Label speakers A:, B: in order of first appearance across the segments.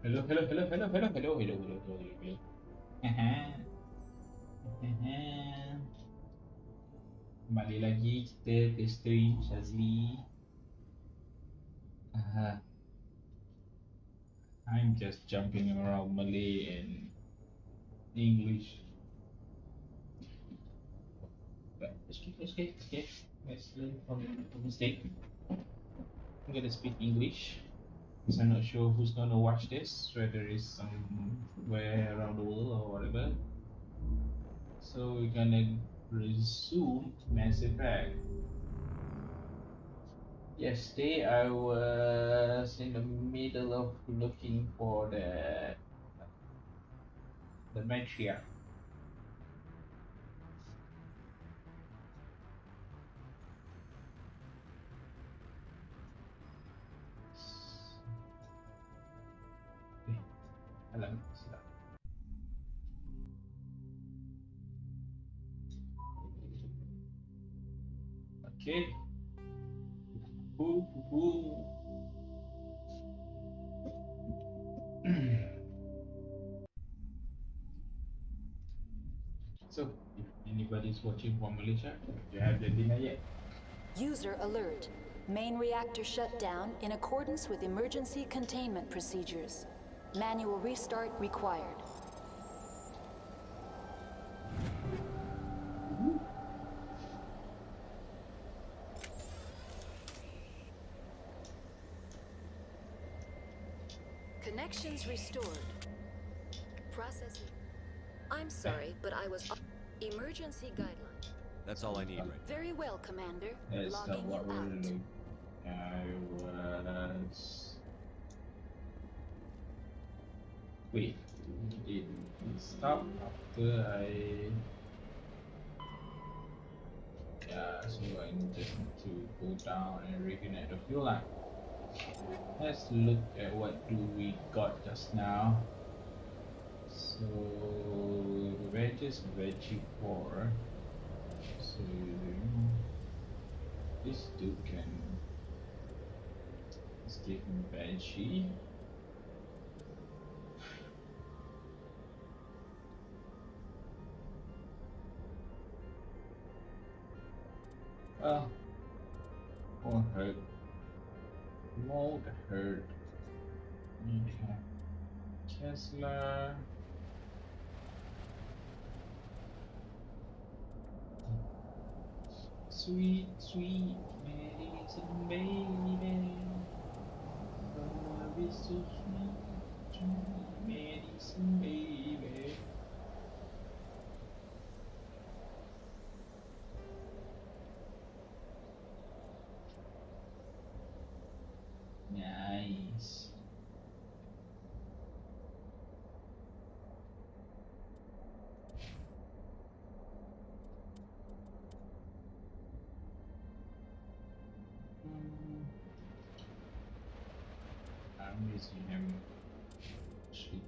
A: Hello, hello, hello, hello, hello, hello, hello, hello, hello, hello. Haha, haha. Kembali lagi kita ke stream Syazli. I'm just jumping around Malay and English. But it's okay, okay. Let's learn from the mistake. I'm gonna speak English because I'm not sure who's gonna watch this, whether it's somewhere around the world or whatever. So we're gonna resume Mass Effect. Yesterday I was in the middle of looking for the matriarch. Alam, sila. Okay. Who, who, So, if anybody's watching from Malaysia, you have the dinner yet?
B: User alert. Main reactor shut down in accordance with emergency containment procedures. Manual restart required. Connections restored. Processing. I'm sorry, but I was... Emergency guideline.
C: That's all I need right now.
B: Very well, Commander.
A: That's not
B: Logging you
A: what we're
B: out.
A: doing. I was. Wait, it stopped after I. Yeah, so I just need to go down and reconnect the fuel line. Let's look at what do we got just now. So veg is veggie 4. So this dude can. Let's give him veggie. Well, won't hurt. Won't hurt. Okay. Tesla. Sweet, sweet medicine, baby. Love is so sweet, sweet medicine, baby. Nice. I'm using him. Actually,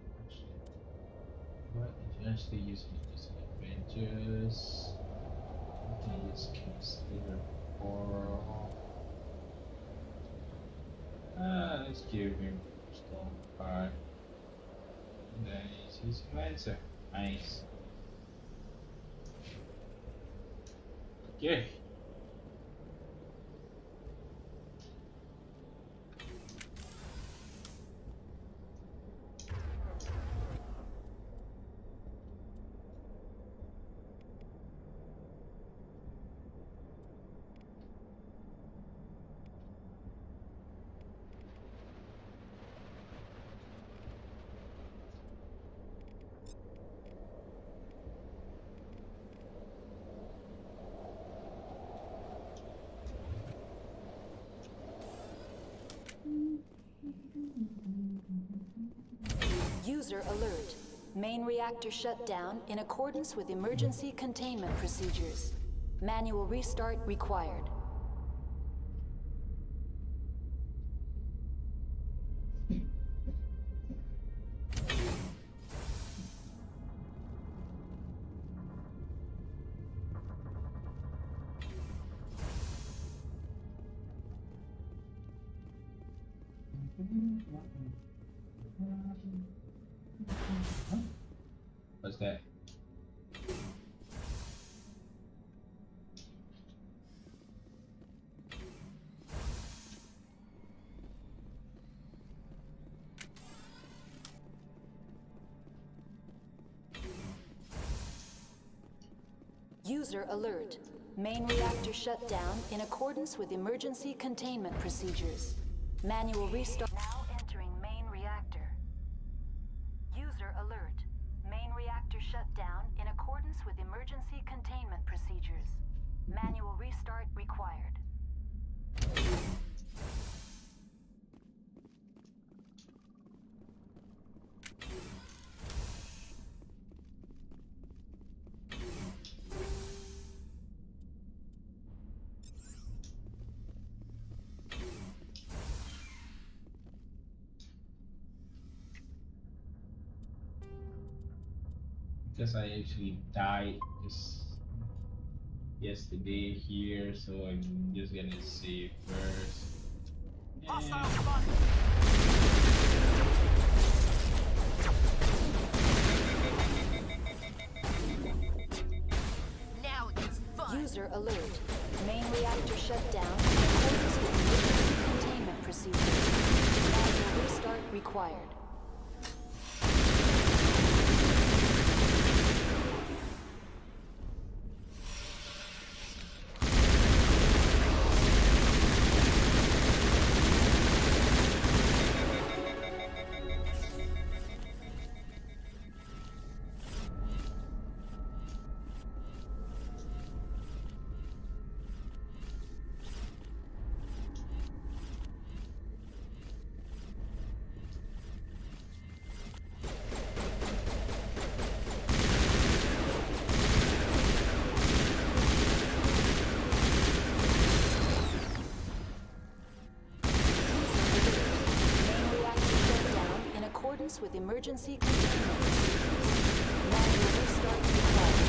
A: what is actually using this adventures? I can use consider for. Let's give him stone card. And then he's using Lancer. Nice. Okay.
B: User alert. Main reactor shut down in accordance with emergency containment procedures. Manual restart required.
A: Huh? What's that?
B: User alert. Main reactor shut down in accordance with emergency containment procedures. Manual restart. Now entering main reactor. User alert. Main reactor shut down in accordance with emergency containment procedures. Manual restart required.
A: Because I actually died just yesterday here, so I'm just gonna save first.
C: Now it's fun.
B: User alert. Main reactor shut down in accordance with emergency containment procedures. Manual restart required. With emergency containment procedures. Manual restart required.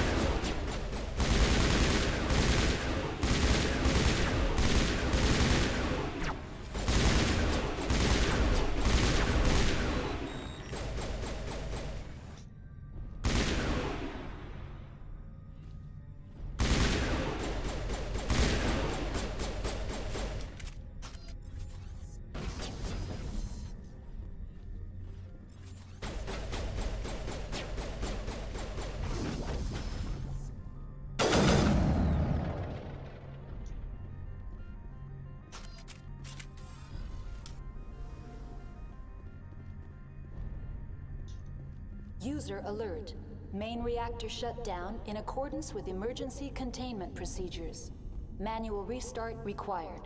B: User alert. Main reactor shut down in accordance with emergency containment procedures. Manual restart required.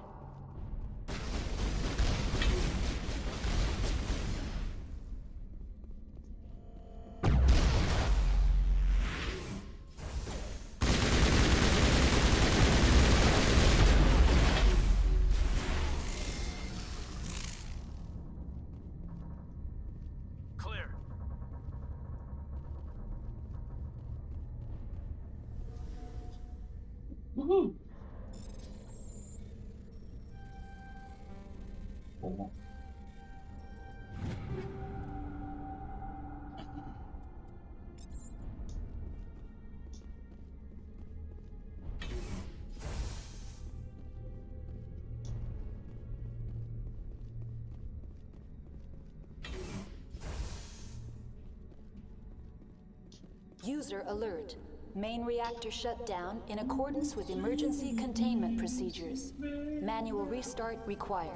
A: Woohoo! Oh.
B: User alert. Main reactor shut down in accordance with emergency containment procedures. Manual restart required.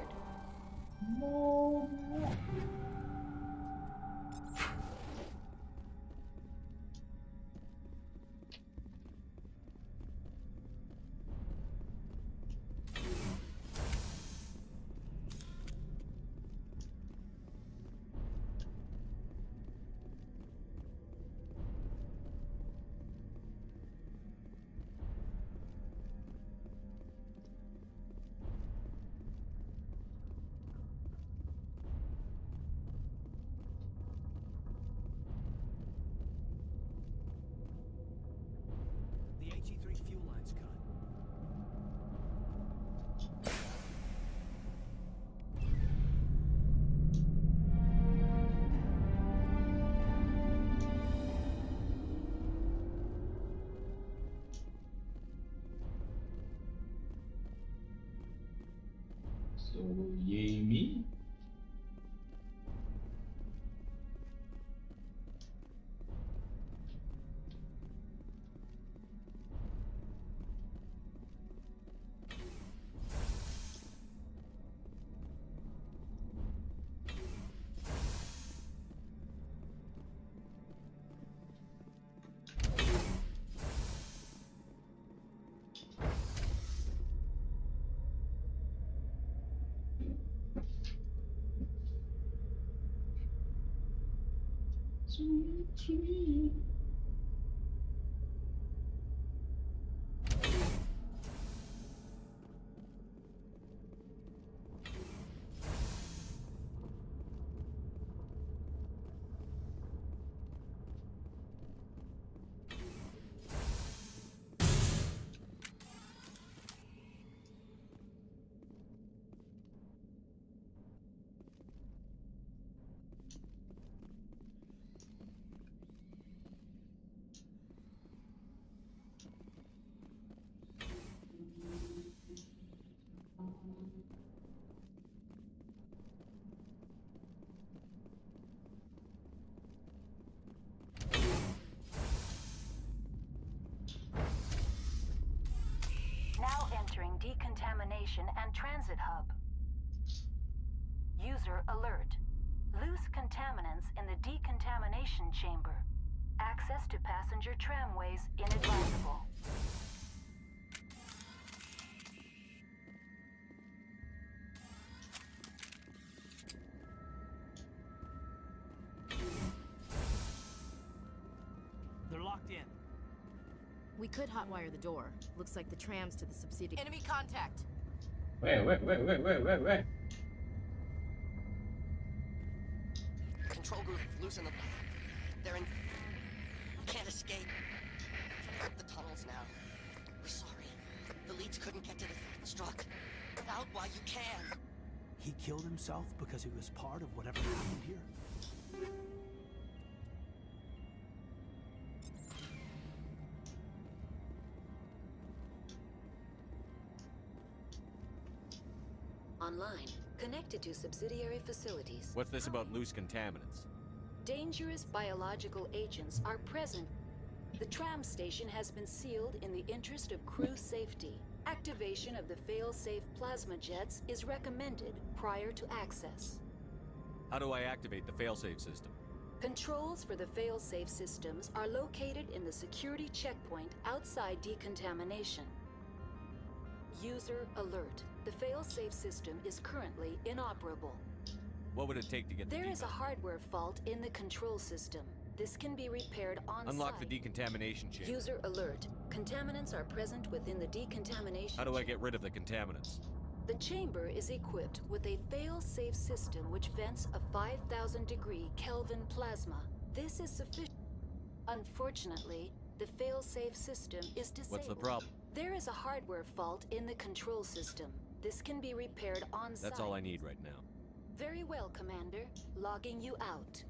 D: The HE3 fuel line's cut.
A: So yay me. Sweet, sweet.
B: Now entering decontamination and transit hub. User alert. Loose contaminants in the decontamination chamber. Access to passenger tramways inadvisable.
D: They're locked in.
C: We could hotwire the door. Looks like the tram's to the subsidiary. Enemy contact!
A: Where?
E: Control group, loosen them. They're in... Can't escape. The tunnels now. We're sorry. The leads couldn't get to the struck. Out while you can.
D: He killed himself because he was part of whatever happened here?
B: Online. Connected to subsidiary facilities.
F: What's this about loose contaminants?
B: Dangerous biological agents are present. The tram station has been sealed in the interest of crew safety. Activation of the fail-safe plasma jets is recommended prior to access.
F: How do I activate the failsafe system?
B: Controls for the fail-safe systems are located in the security checkpoint outside decontamination. User alert. The fail-safe system is currently inoperable.
F: What would it take to get the
B: There is a hardware fault in the control system. This can be repaired on-site.
F: Unlock the decontamination chamber.
B: User alert. Contaminants are present within the decontamination.
F: How do I get rid of the contaminants?
B: The chamber is equipped with a fail-safe system which vents a 5,000 degree Kelvin plasma. This is sufficient. Unfortunately, the fail-safe system is disabled.
F: What's the problem?
B: There is a hardware fault in the control system. This can be repaired on-site.
F: That's all I need right now.
B: Very well, Commander. Logging you out.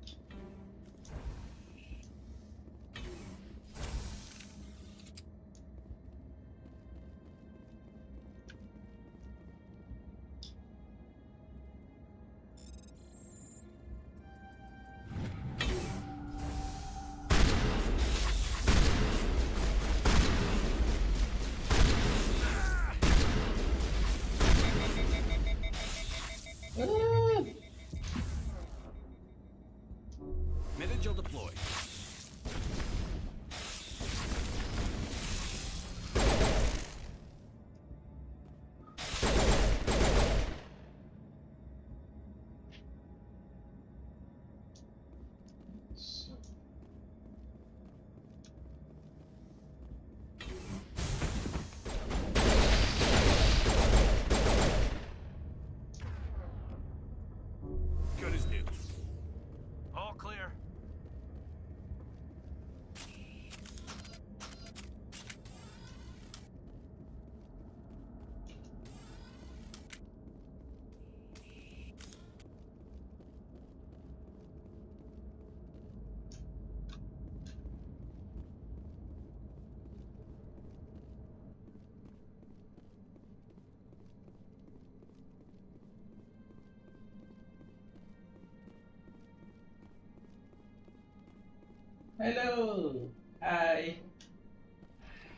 A: Hello. Hi.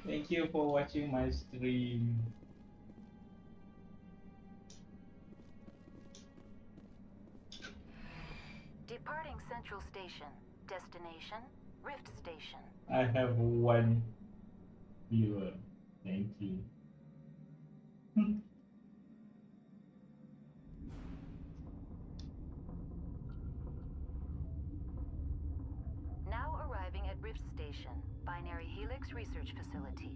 A: Thank you for watching my stream.
B: Departing Central Station. Destination, Rift Station.
A: I have one viewer. Thank you.
B: Now arriving at Rift Station, Binary Helix Research Facility.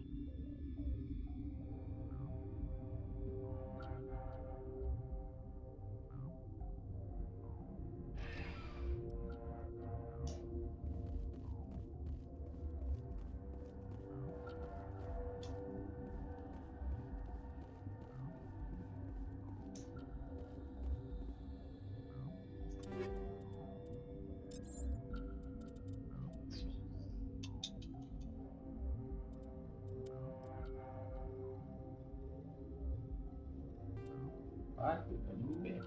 A: What? Can you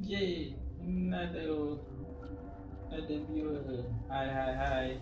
A: Yay! Another viewer. Hi, hi, hi.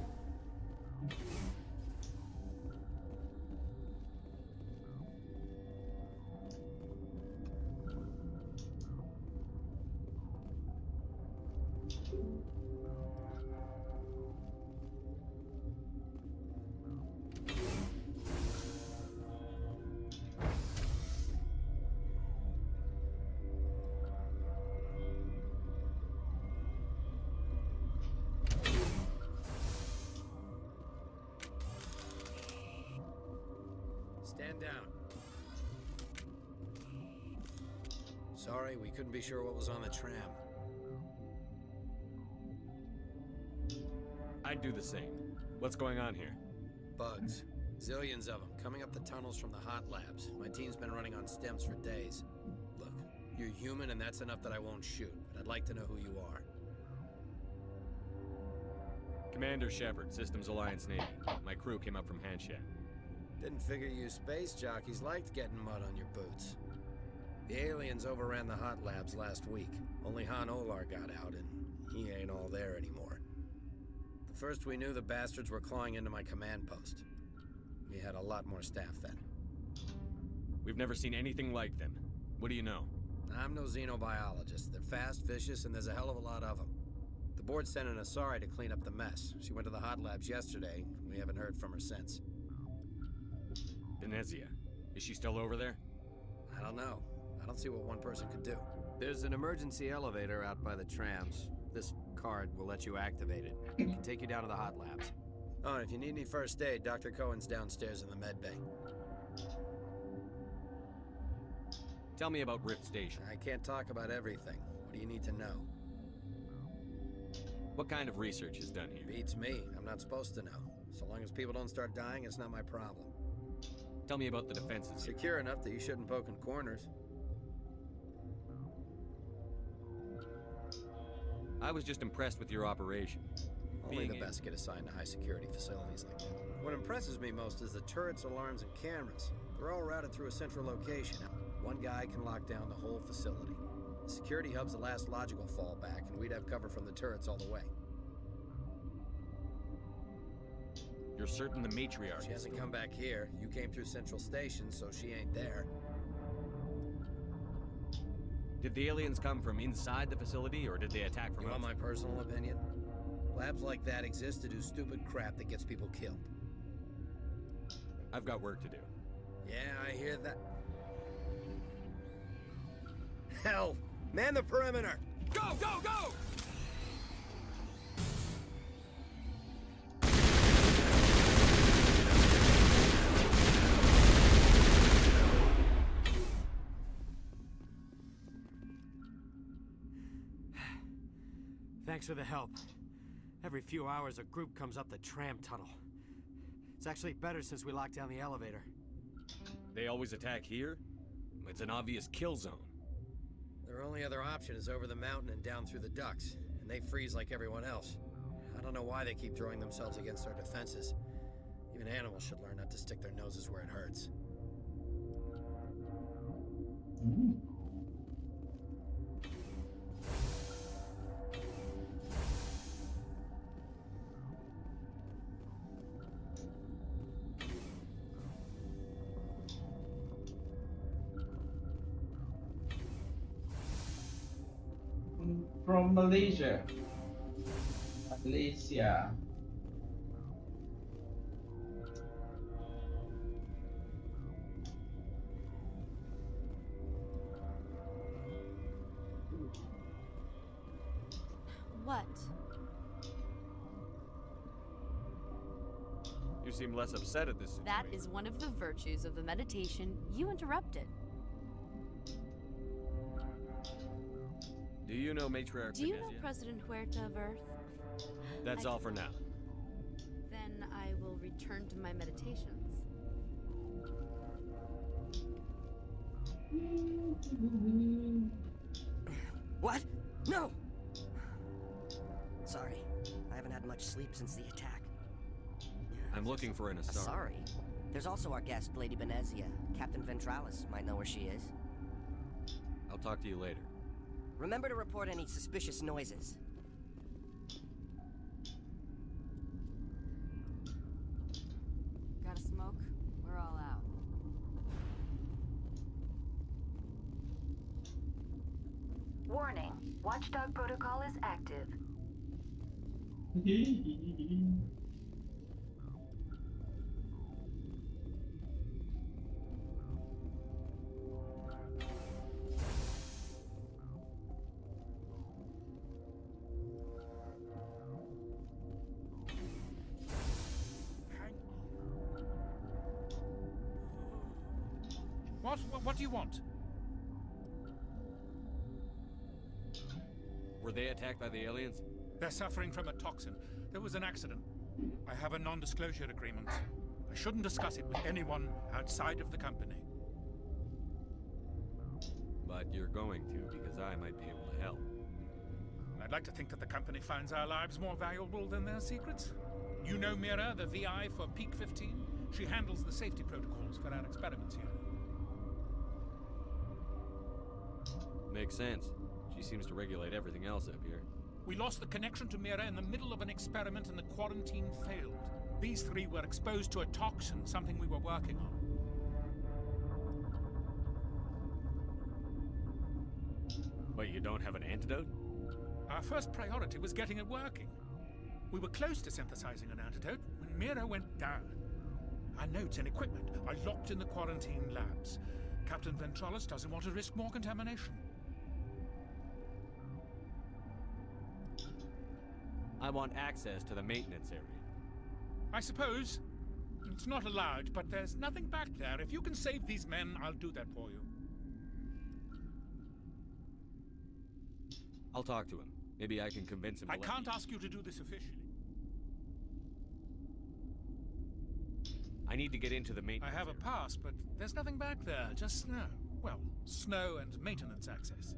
G: Stand down. Sorry, we couldn't be sure what was on the tram.
F: I'd do the same. What's going on here?
G: Bugs. Zillions of them, coming up the tunnels from the hot labs. My team's been running on stems for days. Look, you're human and that's enough that I won't shoot, but I'd like to know who you are.
F: Commander Shepard, Systems Alliance Navy. My crew came up from Hanshat.
G: Didn't figure you space jockeys liked getting mud on your boots. The aliens overran the hot labs last week. Only Han Olar got out, and he ain't all there anymore. The first we knew, the bastards were clawing into my command post. We had a lot more staff then.
F: We've never seen anything like them. What do you know?
G: I'm no xenobiologist. They're fast, vicious, and there's a hell of a lot of them. The board sent an Asari to clean up the mess. She went to the hot labs yesterday. We haven't heard from her since.
F: Venezia. Is she still over there?
G: I don't know. I don't see what one person could do.
H: There's an emergency elevator out by the trams. This card will let you activate it. It can take you down to the hot labs.
G: Oh, and if you need any first aid, Dr. Cohen's downstairs in the med bay.
F: Tell me about Rift Station.
G: I can't talk about everything. What do you need to know?
F: What kind of research is done here?
G: Beats me. I'm not supposed to know. So long as people don't start dying, it's not my problem.
F: Tell me about the defenses here.
G: Secure enough that you shouldn't poke in corners.
F: I was just impressed with your operation.
G: Only the
F: Being
G: best get assigned to high security facilities like that. What impresses me most is the turrets, alarms, and cameras. They're all routed through a central location. One guy can lock down the whole facility. The security hub's the last logical fallback, and we'd have cover from the turrets all the way.
F: You're certain the matriarch
G: She
F: is
G: hasn't come back here. You came through Central Station, so she ain't there.
F: Did the aliens come from inside the facility, or did they attack from
G: You want
F: outside?
G: my personal opinion? Labs like that exist to do stupid crap that gets people killed.
F: I've got work to do.
G: Yeah, I hear that. Hell! Man the perimeter!
F: Go, go, go!
D: Thanks for the help. Every few hours, a group comes up the tram tunnel. It's actually better since we locked down the elevator.
F: They always attack here? It's an obvious kill zone.
G: Their only other option is over the mountain and down through the ducts, and they freeze like everyone else. I don't know why they keep throwing themselves against our defenses. Even animals should learn not to stick their noses where it hurts.
A: From Malaysia. Malaysia.
C: What?
F: You seem less upset at this
C: That
F: situation.
C: is one of the virtues of the meditation you interrupted.
F: Do you know Matriarch
C: Do you know
F: Venezia?
C: President Huerta of Earth?
F: That's all for now.
C: Then I will return to my meditations.
E: What? No! Sorry. I haven't had much sleep since the attack.
F: I'm looking for an Asari.
E: Sorry. There's also our guest, Lady Venezia. Captain Ventralis might know where she is.
F: I'll talk to you later.
E: Remember to report any suspicious noises.
C: Got a smoke? We're all out.
B: Warning. Watchdog protocol is active.
I: What do you want?
F: Were they attacked by the aliens?
I: They're suffering from a toxin. There was an accident. I have a non-disclosure agreement. I shouldn't discuss it with anyone outside of the company.
F: But you're going to, because I might be able to help.
I: I'd like to think that the company finds our lives more valuable than their secrets. You know Mira, the VI for Peak 15? She handles the safety protocols for our experiments here.
F: Makes sense. She seems to regulate everything else up here.
I: We lost the connection to Mira in the middle of an experiment and the quarantine failed. These three were exposed to a toxin, something we were working on.
F: But you don't have an antidote?
I: Our first priority was getting it working. We were close to synthesizing an antidote when Mira went down. Our notes and equipment are locked in the quarantine labs. Captain Ventralis doesn't want to risk more contamination.
F: I want access to the maintenance area.
I: I suppose. It's not allowed, but there's nothing back there. If you can save these men, I'll do that for you.
F: I'll talk to him. Maybe I can convince him to
I: I
F: let
I: can't
F: me.
I: ask you to do this officially.
F: I need to get into the
I: I
F: maintenance
I: have a
F: area.
I: pass, but there's nothing back there. Just snow. Well, snow and maintenance access.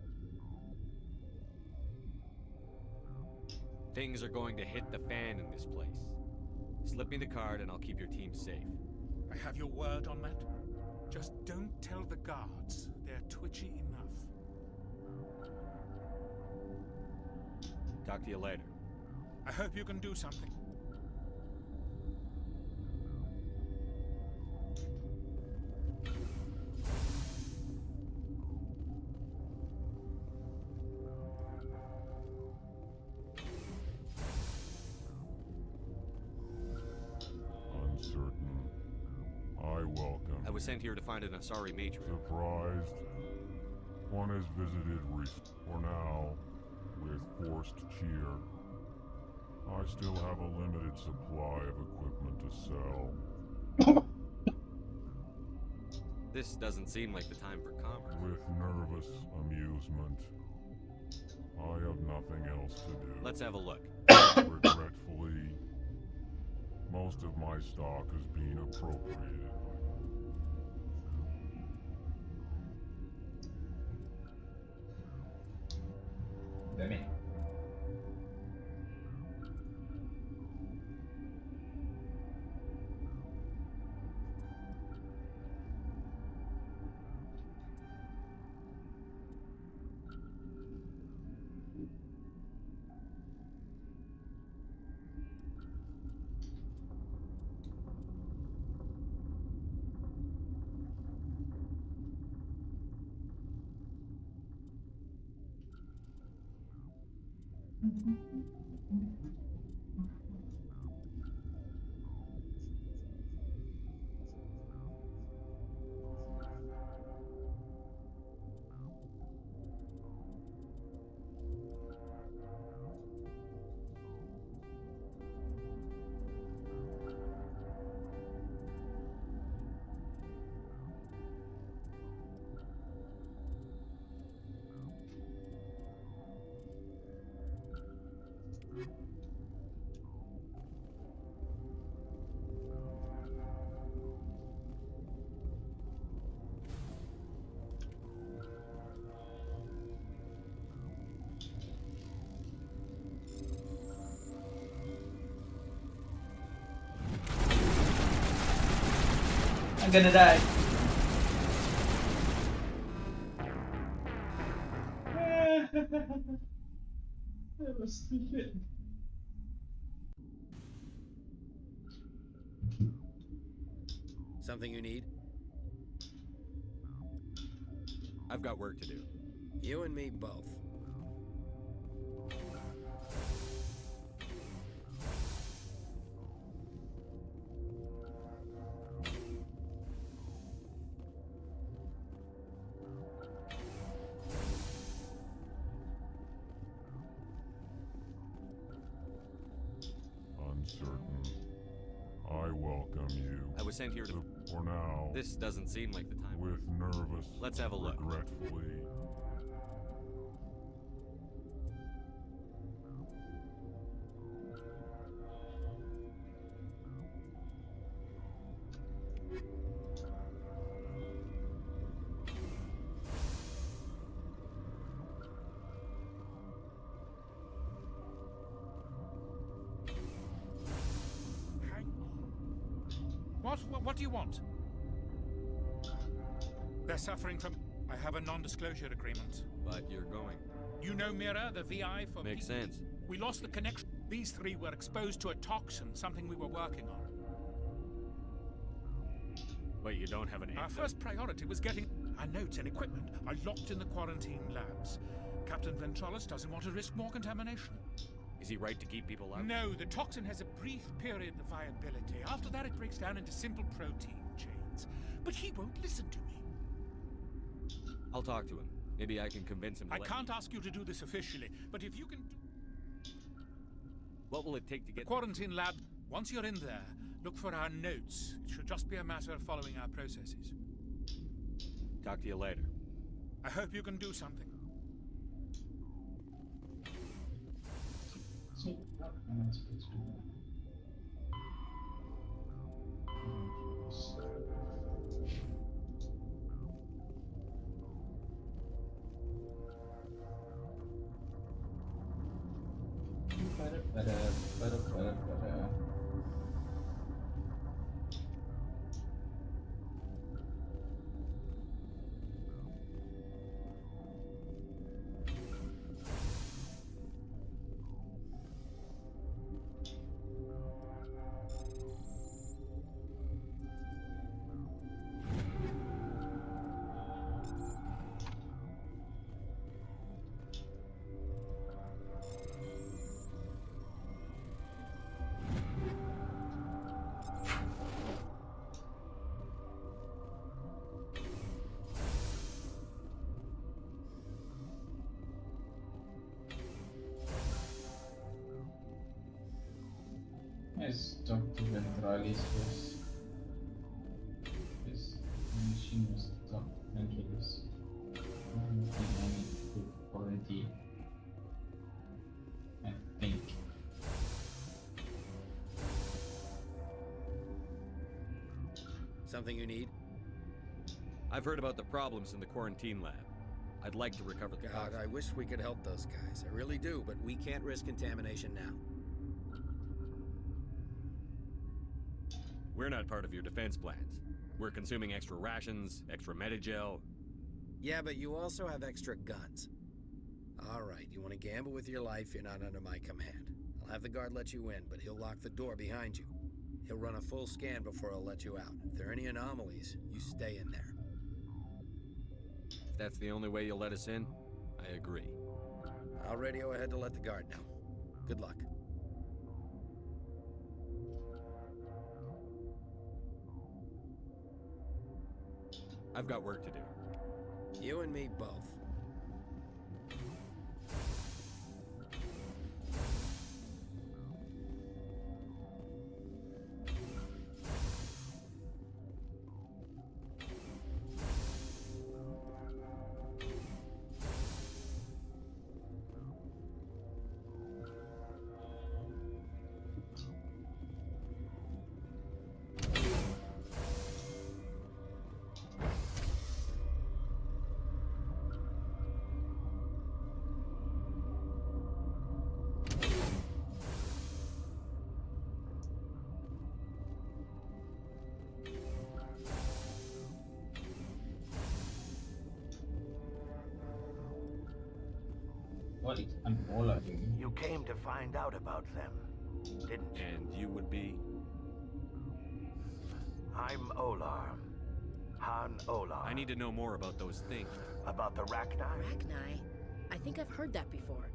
F: Things are going to hit the fan in this place. Slip me the card and I'll keep your team safe.
I: I have your word on that. Just don't tell the guards. They're twitchy enough.
F: Talk to you later.
I: I hope you can do something.
J: Uncertain. I welcome.
F: I was sent here to find an Asari matron.
J: Surprised. One has visited for now, with forced cheer. I still have a limited supply of equipment to sell.
F: This doesn't seem like the time for commerce.
J: With nervous amusement. I have nothing else to do.
F: Let's have a look.
J: Regretfully, most of my stock has been appropriated.
A: Damn it. I'm gonna die. That was stupid.
G: Something you need?
F: I've got work to do.
G: You and me both.
J: Uncertain. I welcome you.
F: I was sent here to...
J: For now,
F: This doesn't seem like the time.
J: with nervous.
F: Let's have a look.
J: Regretfully.
I: Hang on. What do you want? They're suffering from... I have a non-disclosure agreement.
F: But you're going.
I: You know Mira, the VI for...
F: Makes sense.
I: We lost the connection. These three were exposed to a toxin, something we were working on.
D: Wait, you don't have an
I: Our
D: answer?
I: first priority was getting our notes and equipment are locked in the quarantine labs. Captain Ventralis doesn't want to risk more contamination.
F: Is he right to keep people out?
I: No, the toxin has a brief period of viability. After that, it breaks down into simple protein chains. But he won't listen to me.
F: I'll talk to him. Maybe I can convince him to
I: I
F: let
I: can't
F: me.
I: ask you to do this officially, but if you can do...
F: What will it take to
I: The
F: get...
I: quarantine lab, once you're in there, look for our notes. It should just be a matter of following our processes.
F: Talk to you later.
I: I hope you can do something.
A: So, what am I supposed to do? Fight it. Pada, pada. Yes, Dr. Ventralis was this machine was Dr. Ventralis. I need to quarantine. I think.
G: Something you need?
F: I've heard about the problems in the quarantine lab. I'd like to recover the
G: God,
F: toxin.
G: I wish we could help those guys. I really do, but we can't risk contamination now.
F: We're not part of your defense plans. We're consuming extra rations, extra Medigel.
G: Yeah, but you also have extra guns. All right, you want to gamble with your life, you're not under my command. I'll have the guard let you in, but he'll lock the door behind you. He'll run a full scan before he'll let you out. If there are any anomalies, you stay in there.
F: If that's the only way you'll let us in, I agree.
G: I'll radio ahead to let the guard know. Good luck.
F: I've got work to do.
G: You and me both.
A: What is Angola doing?
K: You came to find out about them, didn't you?
F: And you would be?
K: I'm Olar. Han Olar.
F: I need to know more about those things.
K: About the Rachni?
C: Rachni? I think I've heard that before.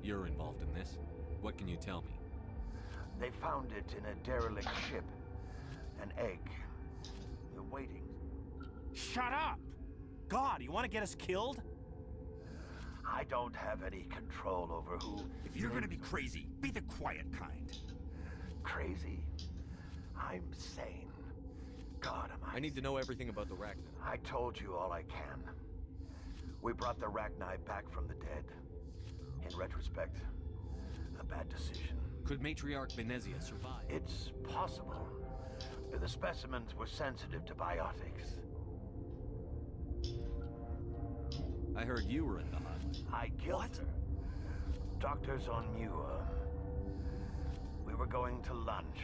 F: You're involved in this. What can you tell me?
K: They found it in a derelict ship. An egg. They're waiting.
L: Shut up! God, you want to get us killed?
K: I don't have any control over who...
L: If you're gonna be crazy, be the quiet kind.
K: Crazy? I'm sane. God, am I...
F: I need to know everything about the Rachni.
K: I told you all I can. We brought the Rachni back from the dead. In retrospect, a bad decision.
F: Could Matriarch Benezia survive?
K: It's possible. The specimens were sensitive to biotics.
F: I heard you were in the hut.
K: I killed her. Doctors on Muir. We were going to lunch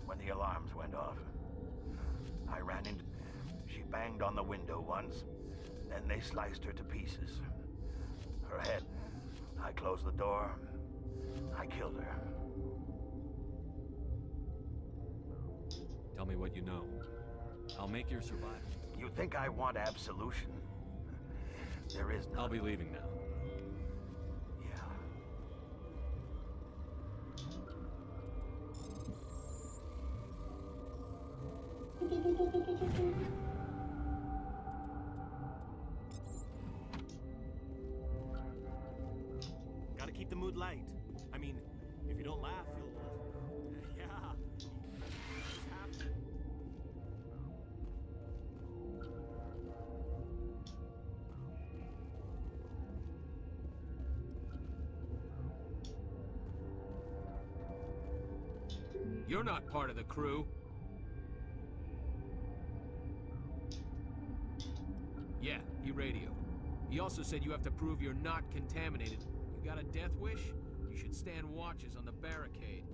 K: when the alarms went off. I ran into... She banged on the window once, then they sliced her to pieces. Her head. I closed the door. I killed her.
F: Tell me what you know. I'll make your survival.
K: You think I want absolution? There is none.
F: I'll be leaving now.
K: Yeah.
L: Gotta keep the mood light. I mean, if you don't laugh, you'll... yeah. You just have to.
M: You're not part of the crew. Yeah, he radioed. He also said you have to prove you're not contaminated. You got a death wish? You should stand watches on the barricade.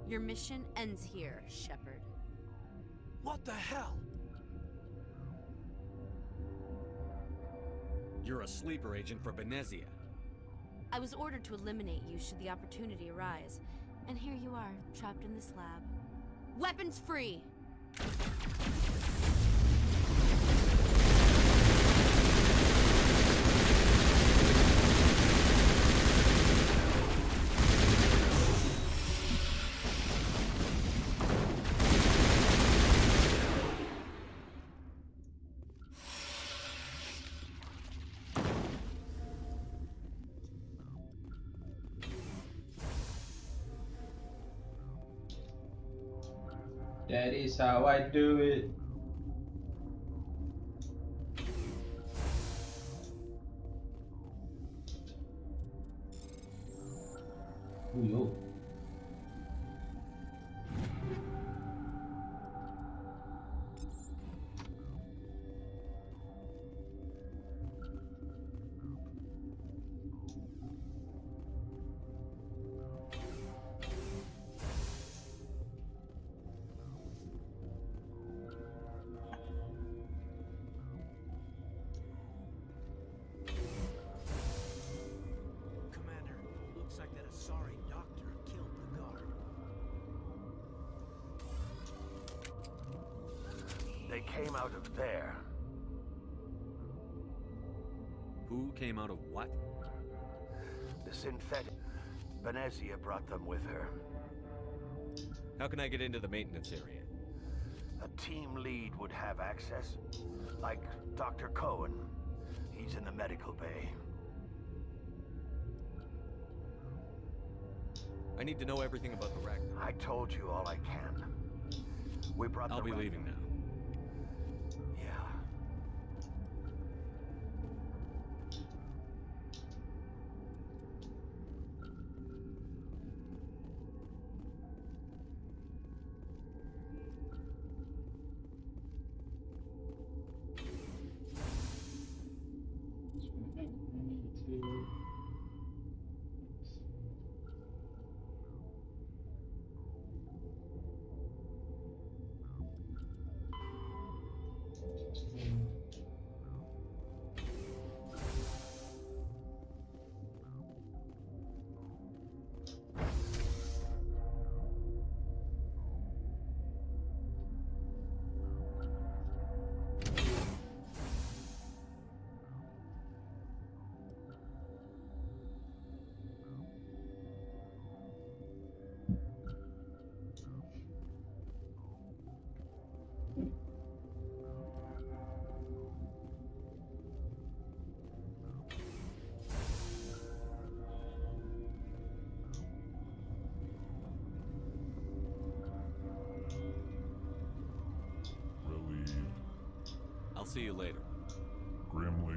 C: Your mission ends here, Shepard.
L: What the hell?
F: You're a sleeper agent for Benezia.
C: I was ordered to eliminate you should the opportunity arise. And here you are, trapped in this lab. Weapons free!
A: That is how I do it. Ooh, yo.
L: Commander, looks like that Asari doctor killed the guard.
K: They came out of there.
F: Who came out of what?
K: The synthetic. Benezia brought them with her.
F: How can I get into the maintenance area?
K: A team lead would have access. Like Dr. Cohen. He's in the medical bay.
F: I need to know everything about the wreck.
K: I told you all I can. We brought
F: I'll be
K: wreck-
F: leaving now.
K: Yeah.
J: Relieved.
F: I'll see you later.
J: Grimly.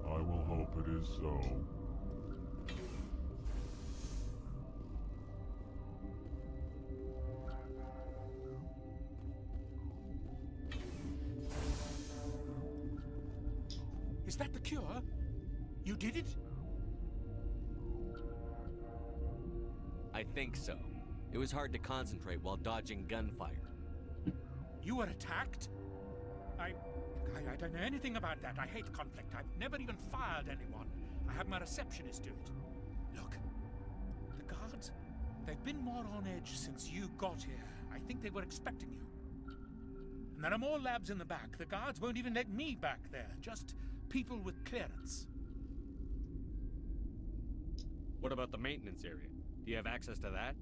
J: I will hope it is so.
I: Is that the cure? You did it?
F: I think so. It was hard to concentrate while dodging gunfire.
I: You were attacked? I don't know anything about that. I hate conflict. I've never even fired anyone. I have my receptionist do it. Look, the guards, they've been more on edge since you got here. I think they were expecting you. And there are more labs in the back. The guards won't even let me back there. Just people with clearance.
F: What about the maintenance area? Do you have access to that?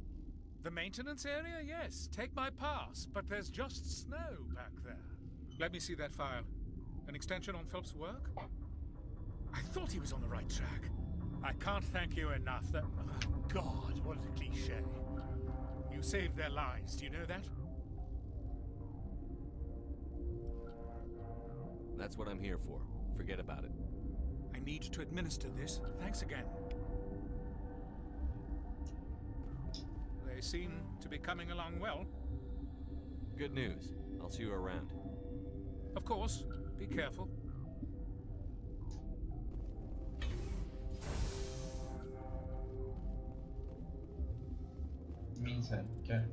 I: The maintenance area? Yes. Take my pass. But there's just snow back there. Let me see that file. An extension on Phelps' work? I thought he was on the right track. I can't thank you enough. That... Oh, God, what a cliché. You saved their lives. Do you know that?
F: That's what I'm here for. Forget about it.
I: I need to administer this. Thanks again. They seem to be coming along well.
F: Good news. I'll see you around.
I: Of course. Be careful.
A: Means that, okay.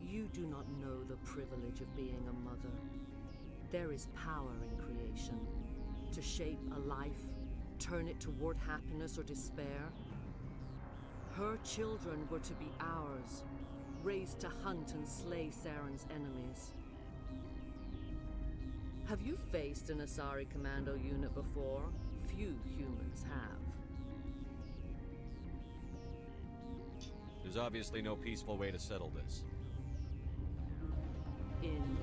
N: You do not know the privilege of being a mother. There is power in creation. To shape a life, turn it toward happiness or despair. Her children were to be ours, raised to hunt and slay Saren's enemies. Have you faced an Asari commando unit before? Few humans have.
F: There's obviously no peaceful way to settle this.
N: Indeed.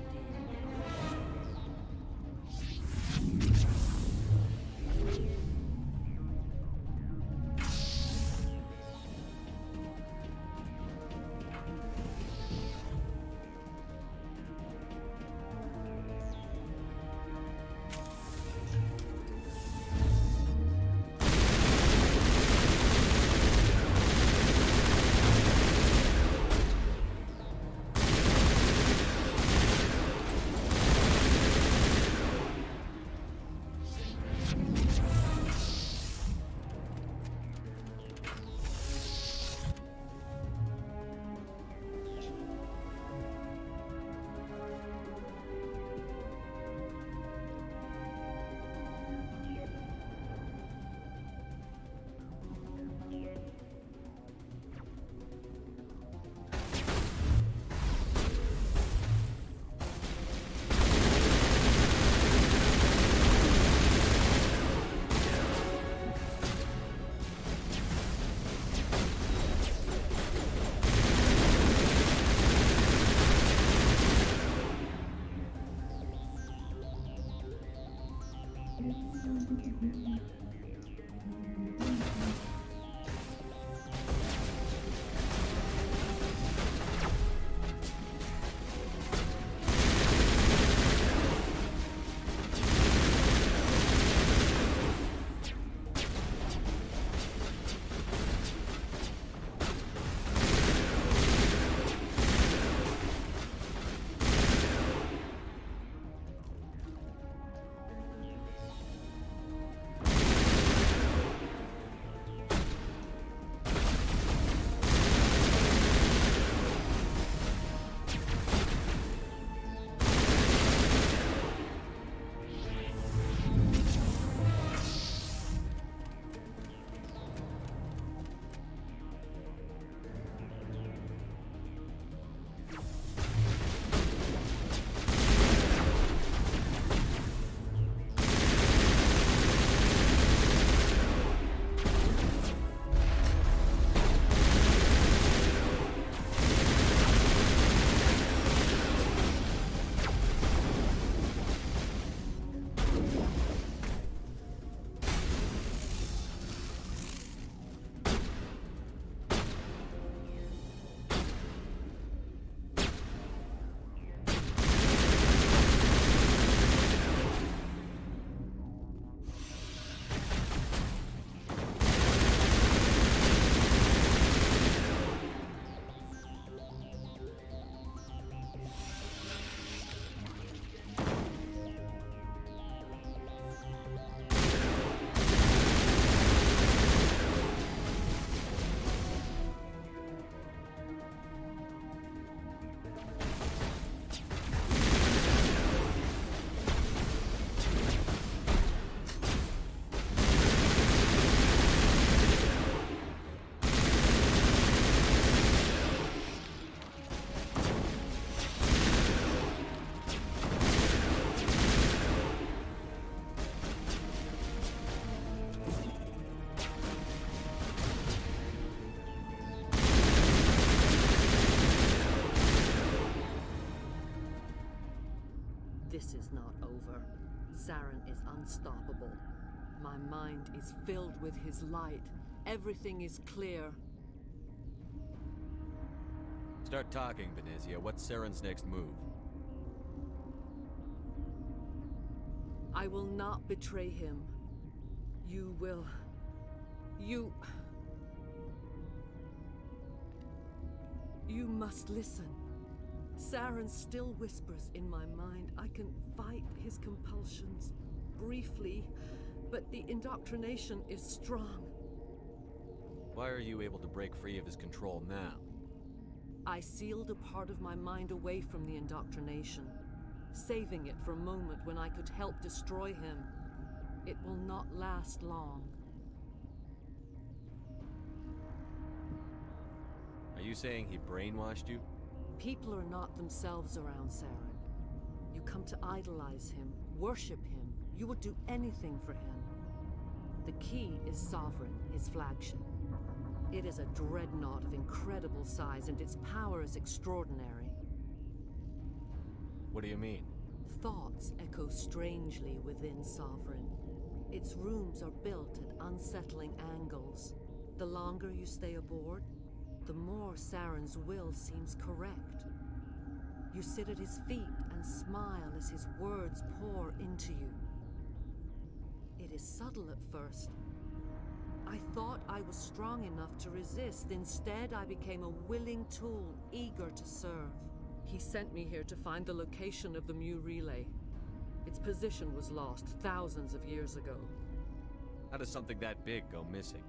N: This is not over. Saren is unstoppable. My mind is filled with his light. Everything is clear.
F: Start talking, Venezia. What's Saren's next move?
N: I will not betray him. You will. You must listen. Saren still whispers in my mind. I can fight his compulsions briefly, but the indoctrination is strong.
F: Why are you able to break free of his control now?
N: I sealed a part of my mind away from the indoctrination, saving it for a moment when I could help destroy him. It will not last long.
F: Are you saying he brainwashed you?
N: People are not themselves around Saren. You come to idolize him, worship him. You would do anything for him. The key is Sovereign, his flagship. It is a dreadnought of incredible size, and its power is extraordinary.
F: What do you mean?
N: Thoughts echo strangely within Sovereign. Its rooms are built at unsettling angles. The longer you stay aboard, the more Saren's will seems correct. You sit at his feet and smile as his words pour into you. It is subtle at first. I thought I was strong enough to resist. Instead, I became a willing tool, eager to serve. He sent me here to find the location of the Mu relay. Its position was lost thousands of years ago.
F: How does something that big go missing?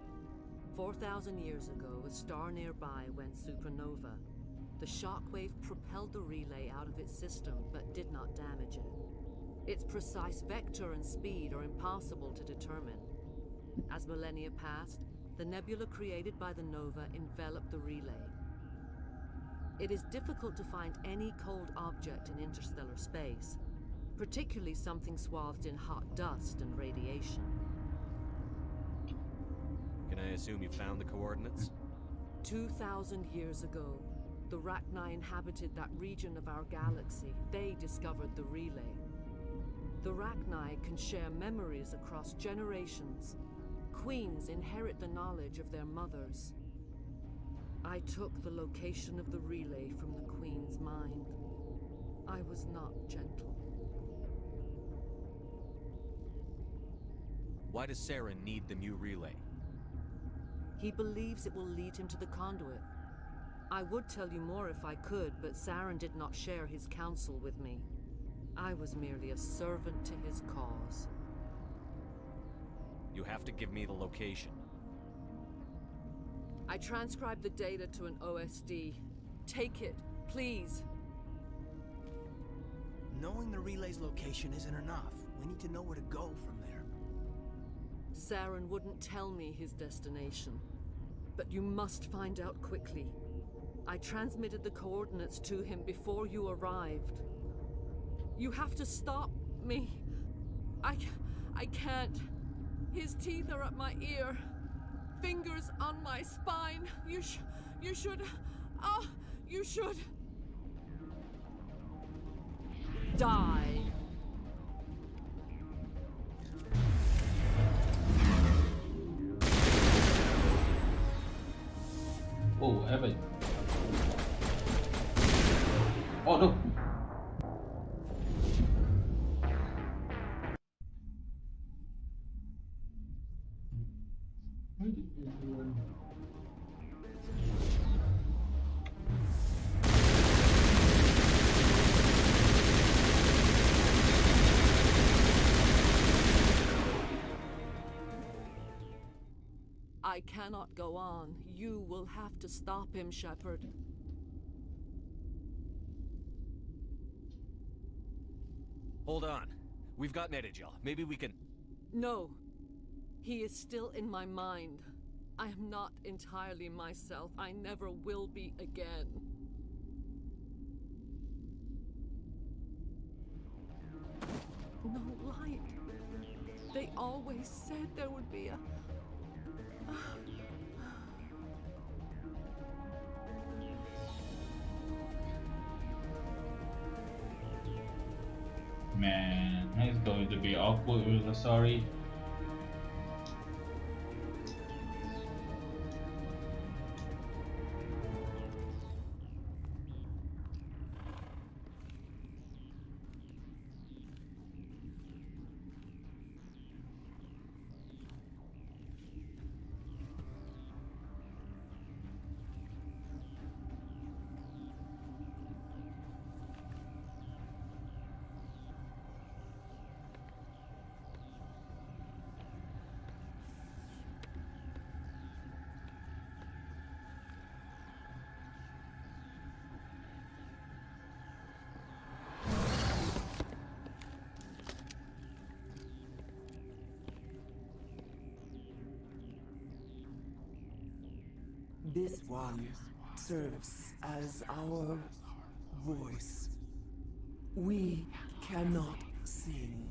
N: 4,000 years ago, a star nearby went supernova. The shockwave propelled the relay out of its system, but did not damage it. Its precise vector and speed are impossible to determine. As millennia passed, the nebula created by the nova enveloped the relay. It is difficult to find any cold object in interstellar space, particularly something swathed in hot dust and radiation.
F: Can I assume you found the coordinates?
N: 2,000 years ago, the Rachni inhabited that region of our galaxy. They discovered the relay. The Rachni can share memories across generations. Queens inherit the knowledge of their mothers. I took the location of the relay from the Queen's mind. I was not gentle.
F: Why does Saren need the new relay?
N: He believes it will lead him to the conduit. I would tell you more if I could, but Saren did not share his counsel with me. I was merely a servant to his cause.
F: You have to give me the location.
N: I transcribed the data to an OSD. Take it, please.
O: Knowing the relay's location isn't enough. We need to know where to go from there.
N: Saren wouldn't tell me his destination. But you must find out quickly. I transmitted the coordinates to him before you arrived. You have to stop me. I can't. His teeth are at my ear. Fingers on my spine. You should... Oh, you should... die.
A: Oh, Evan. Oh no.
N: I cannot go on. You will have to stop him, Shepard.
F: Hold on. We've got Medigel. Maybe we can...
N: No. He is still in my mind. I am not entirely myself. I never will be again. No light. They always said there would be a...
A: Man, it's going to be awkward with the story.
P: This one serves as our voice. We cannot sing.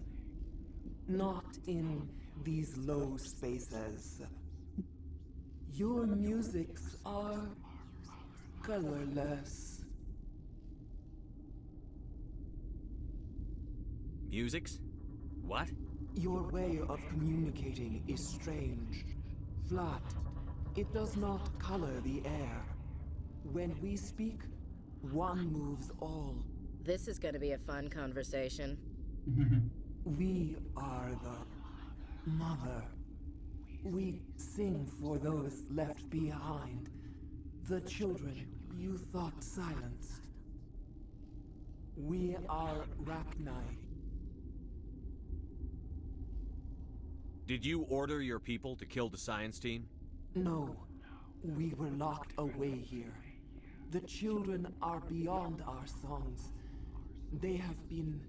P: Not in these low spaces. Your musics are colorless.
F: Musics? What?
P: Your way of communicating is strange. Flat. It does not color the air. When we speak, one moves all.
Q: This is gonna be a fun conversation.
P: We are the mother. We sing for those left behind. The children you thought silenced. We are Rachni.
F: Did you order your people to kill the science team?
P: No, we were locked away here. The children are beyond our songs. They have been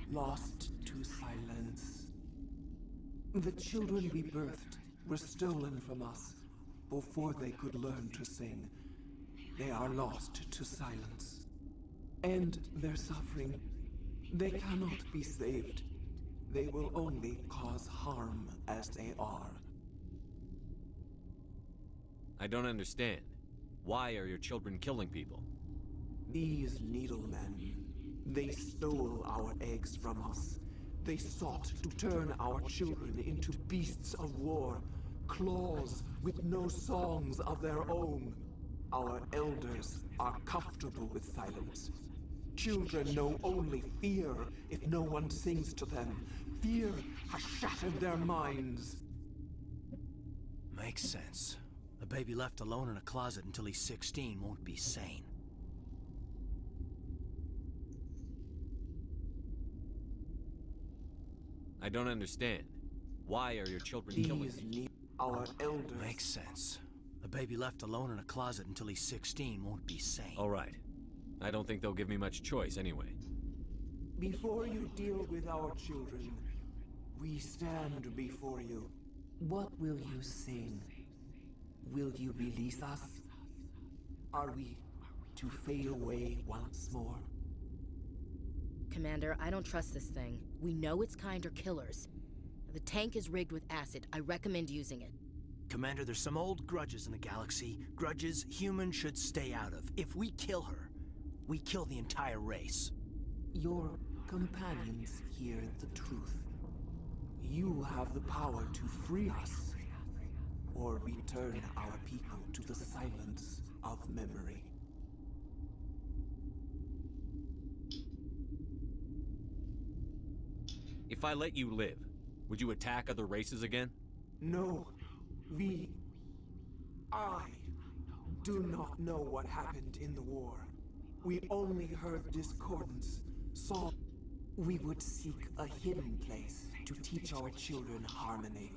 P: lost to silence. The children we birthed were stolen from us before they could learn to sing. They are lost to silence. And their suffering, they cannot be saved. They will only cause harm as they are.
F: I don't understand. Why are your children killing people?
P: These needlemen, they stole our eggs from us They sought to turn our children into beasts of war, claws with no songs of their own. Our elders are comfortable with silence. Children know only fear if no one sings to them. Fear has shattered their minds.
O: Makes sense. A baby left alone in a closet until he's 16 won't be sane.
F: I don't understand. Why are your children killing me?
P: Our elders.
O: Makes sense. A baby left alone in a closet until he's 16 won't be sane.
F: All right. I don't think they'll give me much choice anyway.
P: Before you deal with our children, we stand before you. What will you sing? Will you release us? Are we to fade away once more?
Q: Commander, I don't trust this thing. We know its kind are killers. The tank is rigged with acid. I recommend using it.
O: Commander, there's some old grudges in the galaxy. Grudges humans should stay out of. If we kill her, we kill the entire race.
P: Your companions hear the truth. You have the power to free us, or return our people to the silence of memory.
F: If I let you live, would you attack other races again?
P: No, I do not know what happened in the war. We only heard discordance, saw. We would seek a hidden place to teach our children harmony.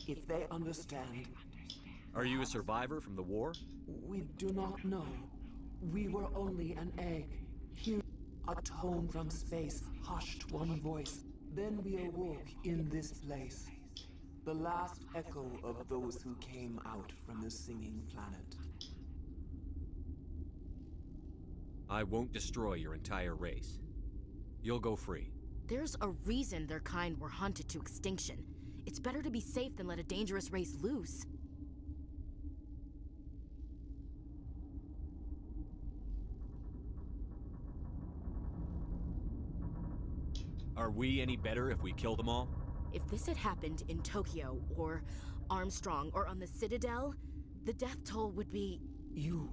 P: If they understand...
F: Are you a survivor from the war?
P: We do not know. We were only an egg. Here, a tone from space hushed one voice. Then we awoke in this place. The last echo of those who came out from the singing planet.
F: I won't destroy your entire race. You'll go free.
Q: There's a reason their kind were hunted to extinction. It's better to be safe than let a dangerous race loose.
F: Are we any better if we kill them all?
Q: If this had happened in Tokyo, or Armstrong, or on the Citadel, the death toll would be...
P: You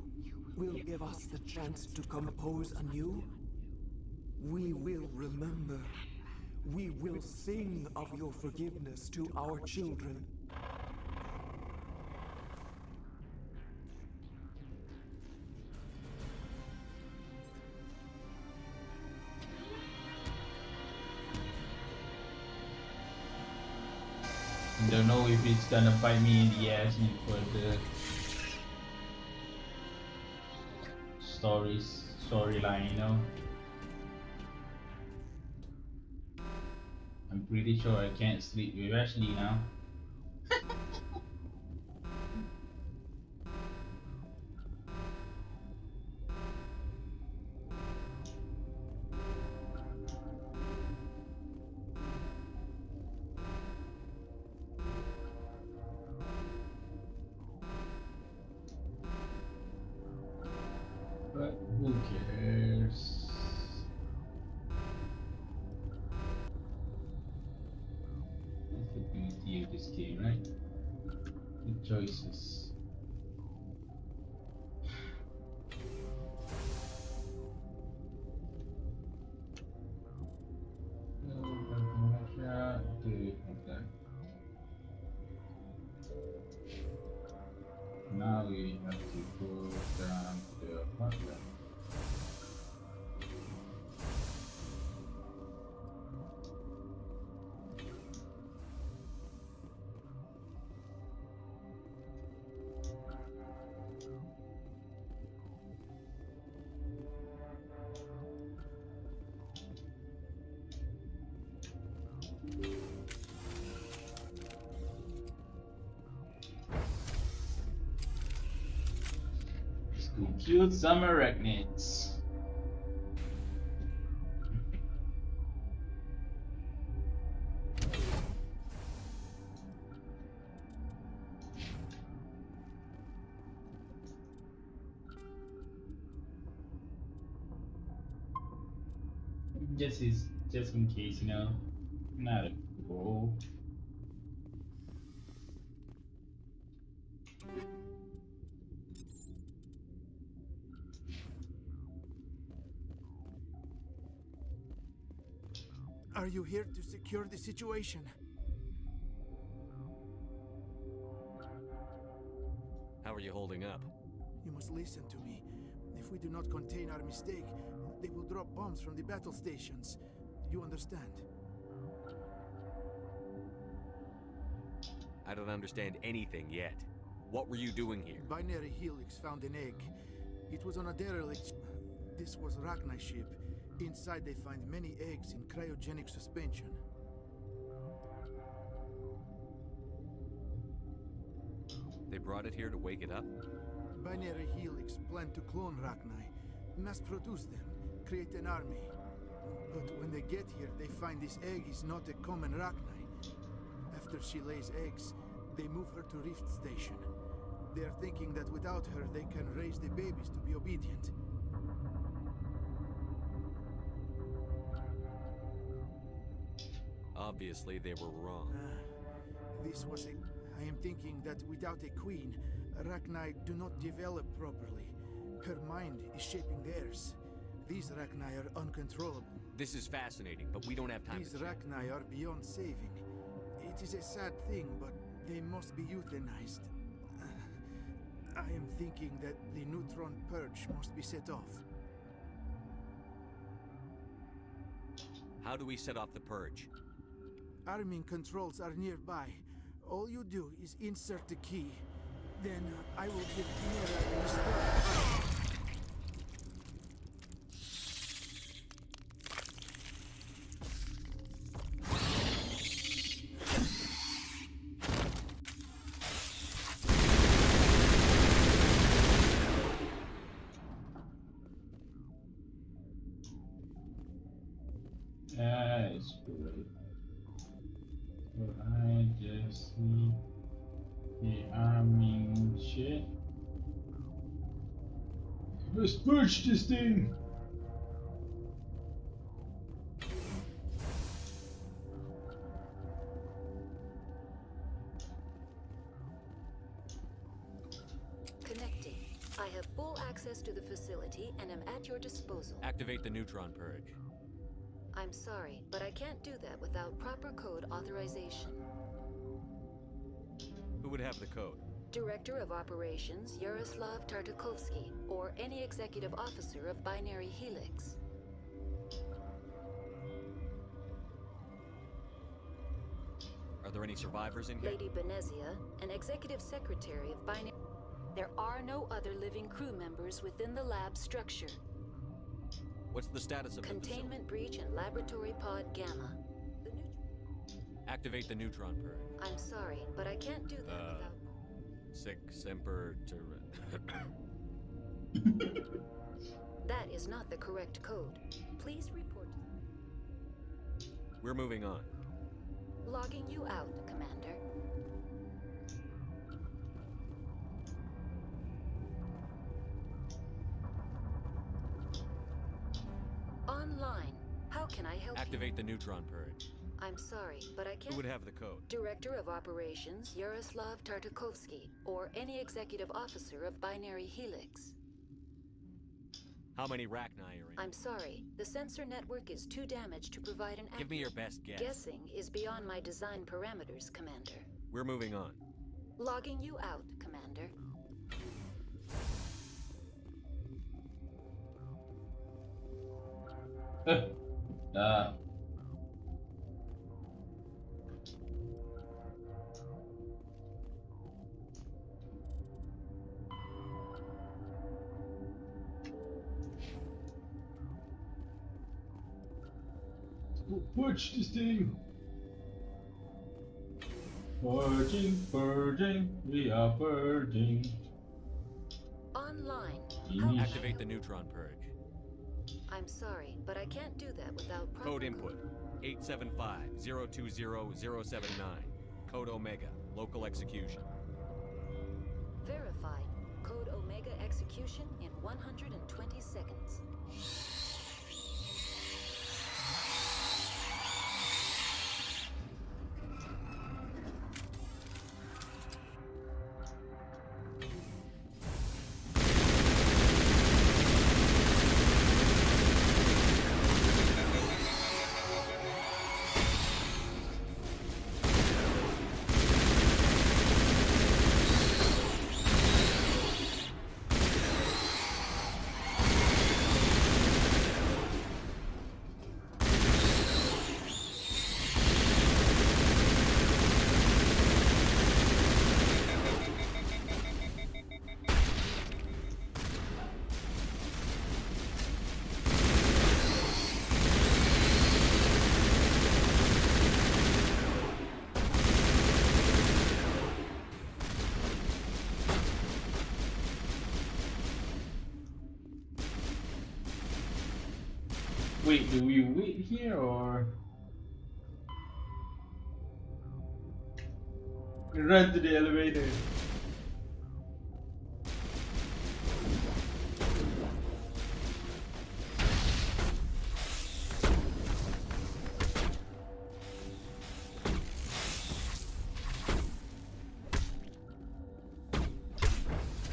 P: will give us the chance to compose anew? We will remember. We will sing of your forgiveness to our children.
A: Don't know if it's gonna bite me in the ass for the storyline, you know. I'm pretty sure I can't sleep with Ashley now. But who cares? That's the beauty of this game, right? The choices. Now we have to go down to the apartment. Compute some arachnids. Just in case, you know. Not a pro.
R: Are you here to secure the situation?
F: How are you holding up?
R: You must listen to me. If we do not contain our mistake, they will drop bombs from the battle stations. You understand?
F: I don't understand anything yet. What were you doing here?
R: Binary Helix found an egg. It was on a derelict. This was Rachni ship. Inside they find many eggs in cryogenic suspension.
F: They brought it here to wake it up?
R: Binary Helix planned to clone Rachni, mass produce them, create an army. But when they get here, they find this egg is not a common Rachni. After she lays eggs, they move her to Rift Station. They are thinking that without her, they can raise the babies to be obedient.
F: Obviously, they were wrong.
R: This was I am thinking that without a queen, Rachni do not develop properly. Her mind is shaping theirs. These Rachni are uncontrollable.
F: This is fascinating, but we don't have time
R: These
F: to check.
R: Rachni are beyond saving. It is a sad thing, but they must be euthanized. I am thinking that the neutron purge must be set off.
F: How do we set off the purge?
R: Arming controls are nearby. All you do is insert the key. Then I will give Chimera the start.
A: That is great. So I just need the arming shit. Let's push this thing!
B: Connecting. I have full access to the facility and am at your disposal.
F: Activate the neutron purge.
B: I'm sorry, but I can't do that without proper code authorization.
F: Who would have the code?
B: Director of Operations Yaroslav Tartakovsky, or any executive officer of Binary Helix.
F: Are there any survivors in here?
B: Lady Benezia, an executive secretary of Binary... There are no other living crew members within the lab structure.
F: What's the status of
B: Containment breach in Laboratory Pod Gamma.
F: Activate the neutron purge.
B: I'm sorry, but I can't do that without...
F: Sic semper
B: That is not the correct code. Please report.
F: We're moving on.
B: Logging you out, Commander. Online. How can I help
F: Activate the neutron purge.
B: you? I'm sorry, but I can't...
F: Who would have the code?
B: Director of Operations Yaroslav Tartakovsky, or any executive officer of Binary Helix.
F: How many Rachni are in?
B: I'm sorry, the sensor network is too damaged to provide an
F: Give me your best guess.
B: Guessing is beyond my design parameters, Commander.
F: We're moving on.
B: Logging you out, Commander.
A: Push this thing! Purging, purging, we are purging.
B: Online.
F: Activate the neutron purge.
B: I'm sorry, but I can't do that without proper...
F: Code input 875-020-079. Code Omega. Local execution.
B: Verified. Code Omega execution in 120 seconds.
A: Wait, do we wait here or run to the elevator?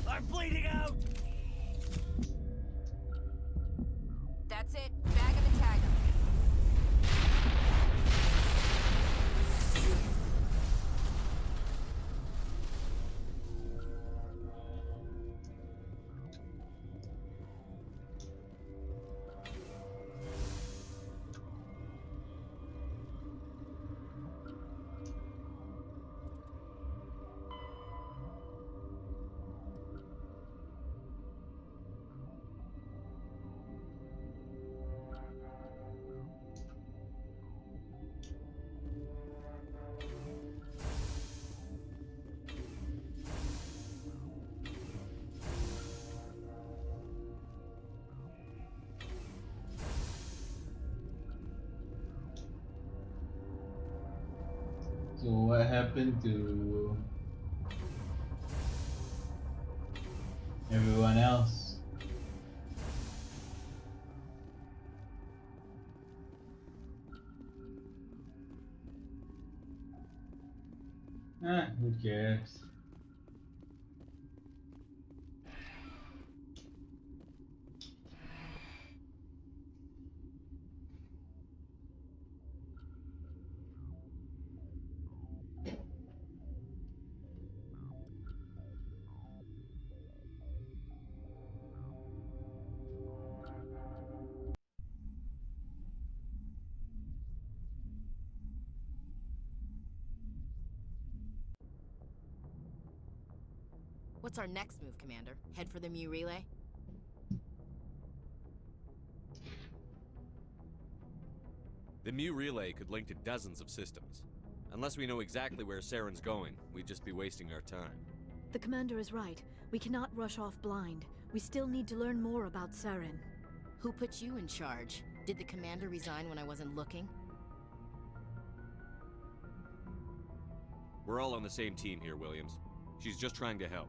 L: I'm bleeding out!
Q: That's it. Bag him and tag him.
A: So what happened to everyone else? Who cares?
Q: What's our next move, Commander? Head for the Mu relay?
F: The Mu relay could link to dozens of systems. Unless we know exactly where Saren's going, we'd just be wasting our time.
S: The Commander is right. We cannot rush off blind. We still need to learn more about Saren.
Q: Who put you in charge? Did the Commander resign when I wasn't looking?
F: We're all on the same team here, Williams. She's just trying to help.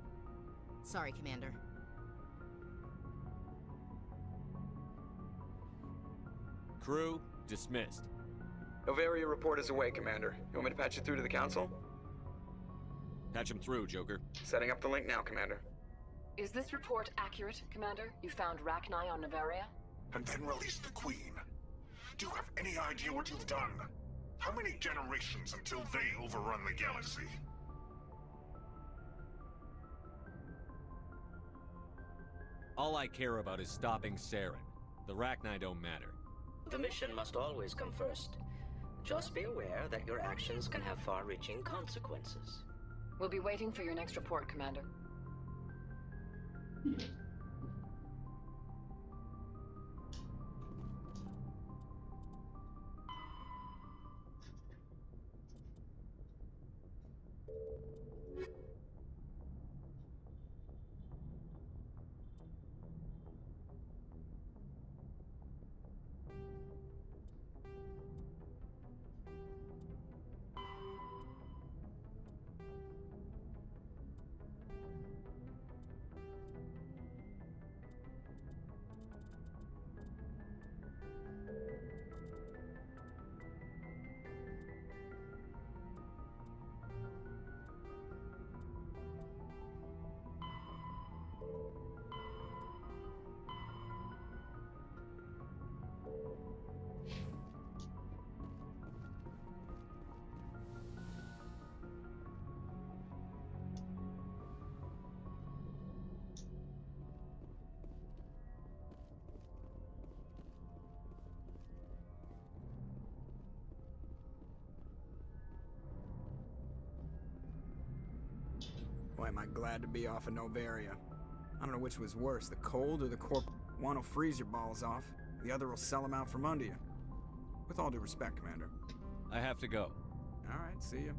Q: Sorry, Commander.
F: Crew, dismissed.
T: Novaria report is away, Commander. You want me to patch you through to the Council?
F: Patch him through, Joker.
T: Setting up the link now, Commander.
U: Is this report accurate, Commander? You found Rachni on Novaria?
V: And then released the Queen. Do you have any idea what you've done? How many generations until they overrun the galaxy?
F: All I care about is stopping Saren. The Rachni don't matter.
W: The mission must always come first. Just be aware that your actions can have far-reaching consequences.
U: We'll be waiting for your next report, Commander.
X: Boy, am I glad to be off of Novaria. I don't know which was worse, the cold or the corp. One will freeze your balls off, the other will sell them out from under you. With all due respect, Commander.
F: I have to go.
X: All right, see you.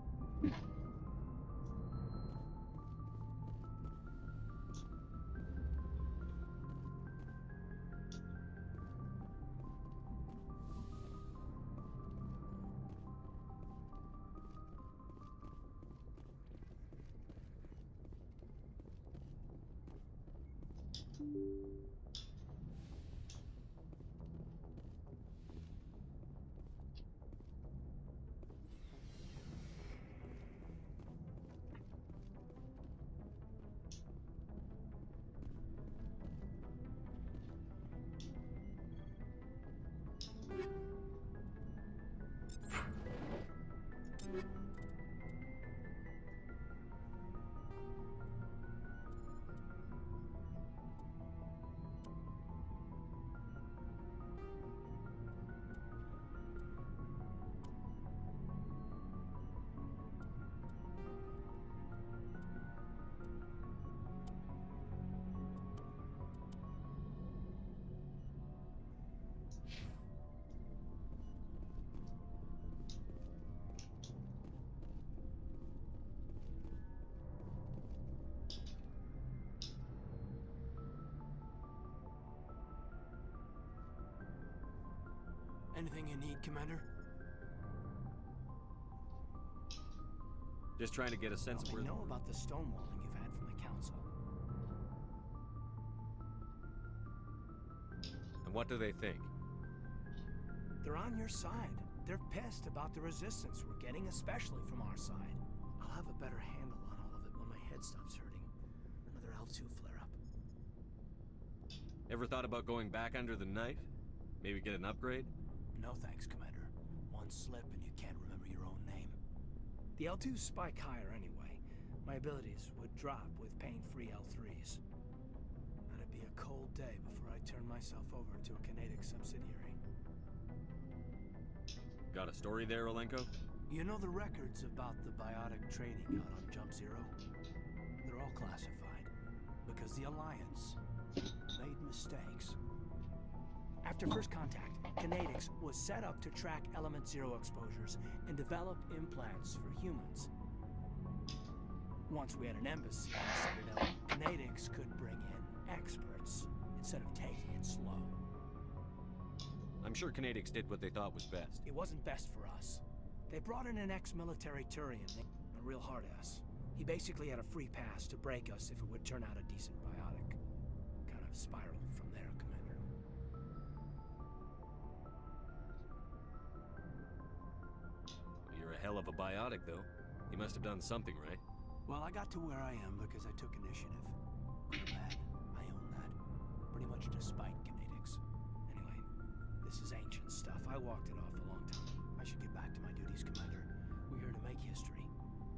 O: Anything you need, Commander?
F: Just trying to get a sense of
O: They
F: where...
O: know about the stonewalling you've had from the Council.
F: And what do they think?
O: They're on your side. They're pissed about the resistance we're getting, especially from our side. I'll have a better handle on all of it when my head stops hurting. Another L2 flare-up.
F: Ever thought about going back under the knife? Maybe get an upgrade?
O: No thanks, Commander. One slip and you can't remember your own name. The L2s spike higher anyway. My abilities would drop with pain-free L3s. And it'd be a cold day before I turn myself over to a Canadic subsidiary.
F: Got a story there, Olenko?
O: You know the records about the biotic trading out on Jump Zero? They're all classified, because the Alliance made mistakes. After first contact, Kinetics was set up to track Element Zero exposures and develop implants for humans. Once we had an embassy on the Citadel, Kinetics could bring in experts instead of taking it slow.
F: I'm sure Kinetics did what they thought was best.
O: It wasn't best for us. They brought in an ex-military Turian, a real hard-ass. He basically had a free pass to break us if it would turn out a decent biotic. Kind of spiraled from there, Commander.
F: Well, you're a hell of a biotic, though. He must have done something right.
O: Well, I got to where I am because I took initiative. Good or bad, I own that. Pretty much despite Kinetics. Anyway, this is ancient stuff. I walked it off a long time. I should get back to my duties, Commander. We're here to make history,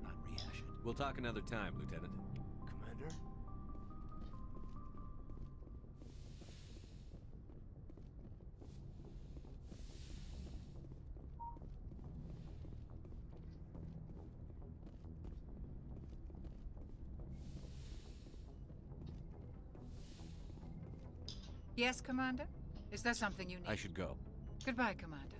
O: not rehash it.
F: We'll talk another time, Lieutenant.
O: Commander?
D: Yes, Commander? Is there something you need?
F: I should go.
D: Goodbye, Commander.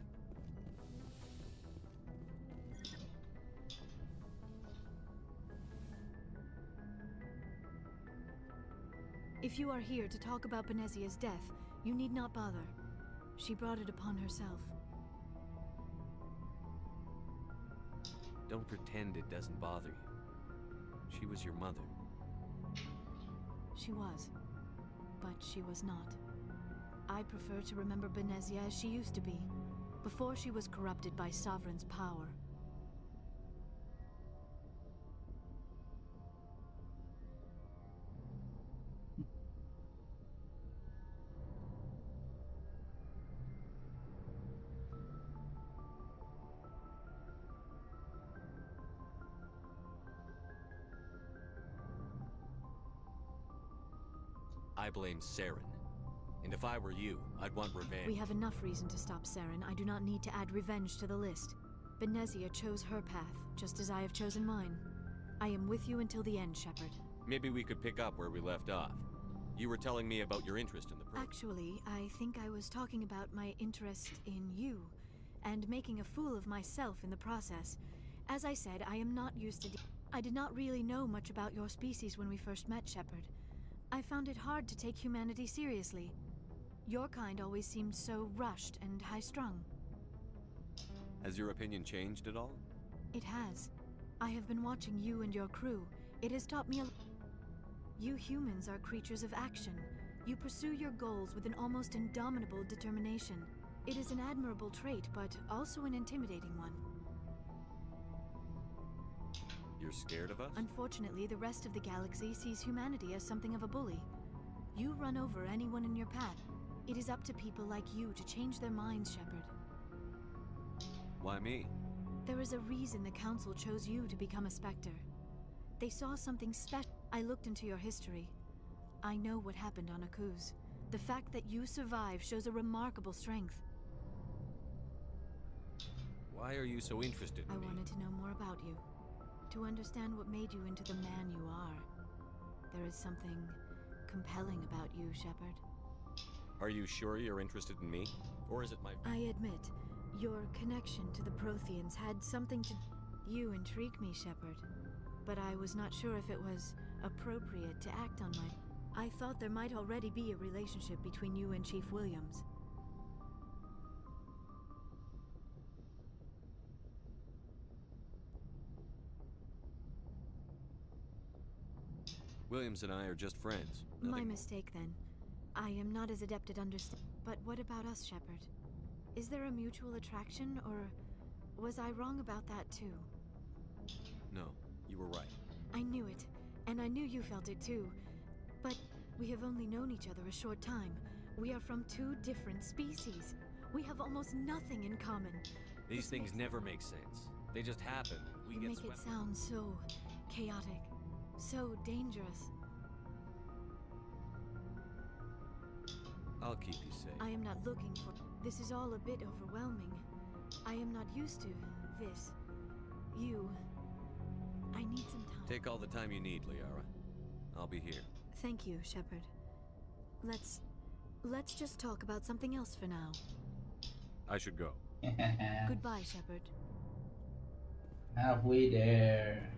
S: If you are here to talk about Benezia's death, you need not bother. She brought it upon herself.
F: Don't pretend it doesn't bother you. She was your mother.
S: She was. But she was not. I prefer to remember Benezia as she used to be, before she was corrupted by Sovereign's power.
F: I blame Saren. And if I were you, I'd want revenge.
S: We have enough reason to stop Saren. I do not need to add revenge to the list. Benezia chose her path, just as I have chosen mine. I am with you until the end, Shepard.
F: Maybe we could pick up where we left off. You were telling me about your interest in the program.
S: Actually, I think I was talking about my interest in you, and making a fool of myself in the process. As I said, I am not used to... I did not really know much about your species when we first met, Shepard. I found it hard to take humanity seriously. Your kind always seemed so rushed and high-strung.
F: Has your opinion changed at all?
S: It has. I have been watching you and your crew. It has taught me a... You humans are creatures of action. You pursue your goals with an almost indomitable determination. It is an admirable trait, but also an intimidating one.
F: You're scared of us?
S: Unfortunately, the rest of the galaxy sees humanity as something of a bully. You run over anyone in your path. It is up to people like you to change their minds, Shepard.
F: Why me?
S: There is a reason the Council chose you to become a Spectre. They saw something special. I looked into your history. I know what happened on Akuz. The fact that you survived shows a remarkable strength.
F: Why are you so interested in me?
S: I wanted to know more about you. To understand what made you into the man you are. There is something compelling about you, Shepard.
F: Are you sure you're interested in me? Or is it my...
S: I admit, your connection to the Protheans had something to... You intrigue me, Shepard. But I was not sure if it was appropriate to act on my... I thought there might already be a relationship between you and Chief Williams.
F: Williams and I are just friends.
S: My mistake then. I am not as adept at understanding. But what about us, Shepard? Is there a mutual attraction, or was I wrong about that too?
F: No, you were right.
S: I knew it, and I knew you felt it too. But we have only known each other a short time. We are from two different species. We have almost nothing in common.
F: These things never make sense. They just happen. We
S: You
F: get
S: make
F: swept.
S: it sound so chaotic, so dangerous.
F: I'll keep you safe.
S: I am not looking for... This is all a bit overwhelming. I am not used to this. You... I need some time.
F: Take all the time you need, Liara. I'll be here.
S: Thank you, Shepard. Let's just talk about something else for now.
F: I should go.
S: Goodbye, Shepard.
A: Halfway there.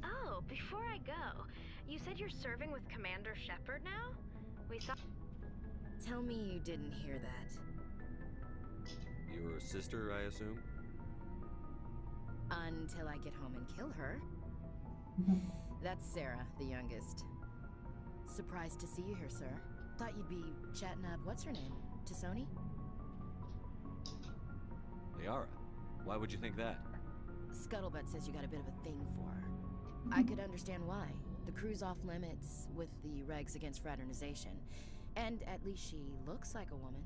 E: Oh, before I go, you said you're serving with Commander Shepard now? We saw...
Q: Tell me you didn't hear that.
F: Your sister, I assume?
Q: Until I get home and kill her. That's Sarah, the youngest. Surprised to see you here, sir. Thought you'd be chatting up, what's her name? Tassoni?
F: Liara. Why would you think that?
Q: Scuttlebutt says you got a bit of a thing for her. I could understand why. The crew's off limits with the regs against fraternization. And at least she looks like a woman.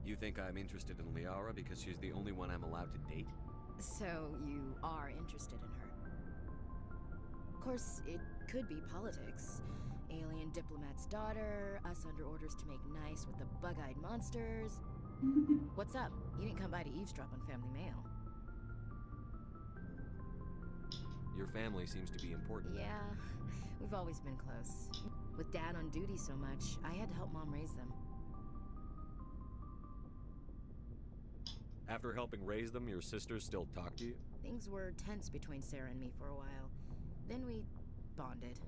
F: You think I'm interested in Liara because she's the only one I'm allowed to date?
Q: So you are interested in her? Of course, it could be politics. Alien diplomat's daughter, us under orders to make nice with the bug-eyed monsters. What's up? You didn't come by to eavesdrop on family mail.
F: Your family seems to be important.
Q: Yeah, we've always been close. With Dad on duty so much, I had to help Mom raise them.
F: After helping raise them, your sisters still talk to you?
Q: Things were tense between Sarah and me for a while. Then we bonded.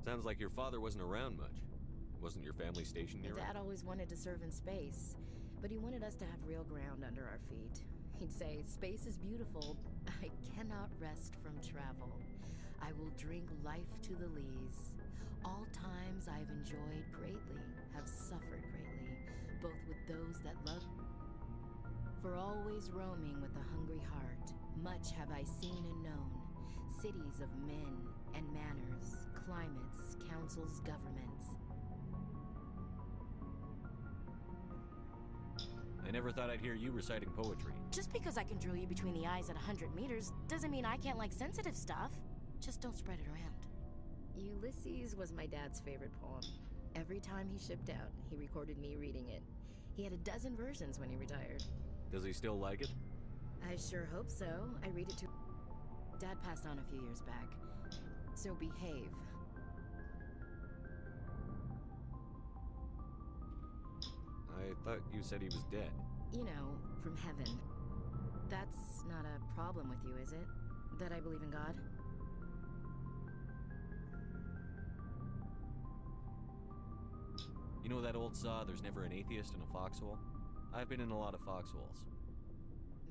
F: Sounds like your father wasn't around much. Wasn't your family stationed near
Q: Dad always wanted to serve in space, but he wanted us to have real ground under our feet. He'd say, "Space is beautiful. I cannot rest from travel. I will drink life to the lees. All times I've enjoyed greatly, have suffered greatly, both with those that love. For always roaming with a hungry heart, much have I seen and known. Cities of men and manners, climates, councils, governments."
F: I never thought I'd hear you reciting poetry.
Q: Just because I can drill you between the eyes at 100 meters doesn't mean I can't like sensitive stuff. Just don't spread it around. Ulysses was my dad's favorite poem. Every time he shipped out, he recorded me reading it. He had a dozen versions when he retired.
F: Does he still like it?
Q: I sure hope so. I read it to... Dad passed on a few years back. So behave.
F: I thought you said he was dead.
Q: You know, from heaven. That's not a problem with you, is it? That I believe in God?
F: You know that old saw, there's never an atheist in a foxhole? I've been in a lot of foxholes.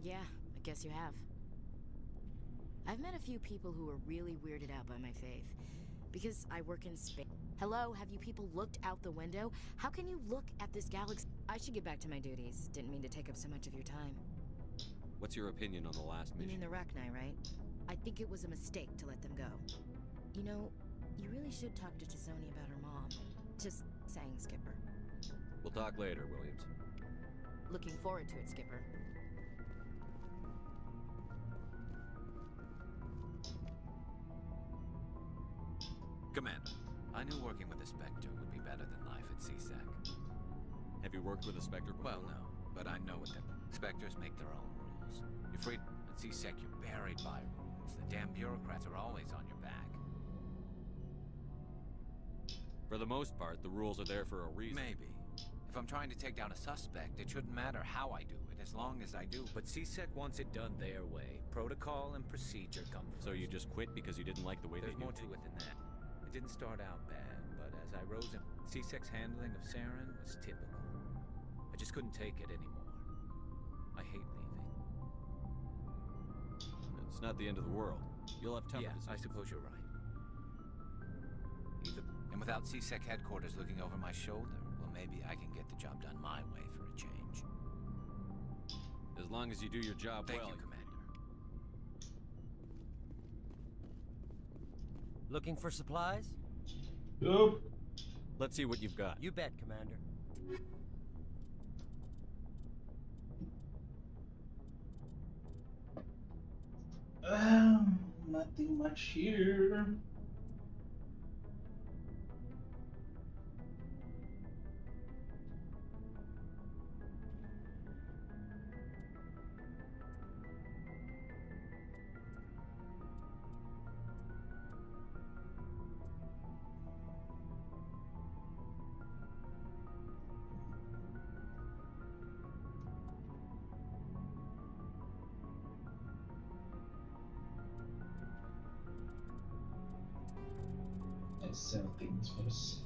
Q: Yeah, I guess you have. I've met a few people who are really weirded out by my faith. Because I work in space. Hello, have you people looked out the window? How can you look at this galaxy? I should get back to my duties. Didn't mean to take up so much of your time.
F: What's your opinion on the last
Q: You
F: mission?
Q: mean the Rachni, right? I think it was a mistake to let them go. You know, you really should talk to Tassoni about her mom. Just saying, Skipper.
F: We'll talk later, Williams.
Q: Looking forward to it, Skipper.
C: Commander, I knew working with a Spectre would be better than life at CSEC.
F: Have you worked with a Spectre before?
C: Well, no, but I know what them. Spectres make their own rules. You're free at CSEC, you're buried by rules. The damn bureaucrats are always on your back.
F: For the most part, the rules are there for a reason.
C: Maybe. If I'm trying to take down a suspect, it shouldn't matter how I do it, as long as I do.
G: But CSEC wants it done their way. Protocol and procedure come first.
F: So you just quit because you didn't like the way
G: There's
F: they do
G: more to it than that. It didn't start out bad, but as I rose in, CSEC's handling of Saren was typical. I just couldn't take it anymore. I hate leaving.
F: It's not the end of the world. You'll have tougher
G: Yeah,
F: decisions.
G: I suppose you're right.
C: And without CSEC headquarters looking over my shoulder, well, maybe I can get the job done my way for a change.
F: As long as you do your job
C: Thank
F: well.
C: you, Commander.
H: Looking for supplies?
A: Nope.
F: Let's see what you've got.
H: You bet, Commander.
A: Nothing much here. Let's sell things first.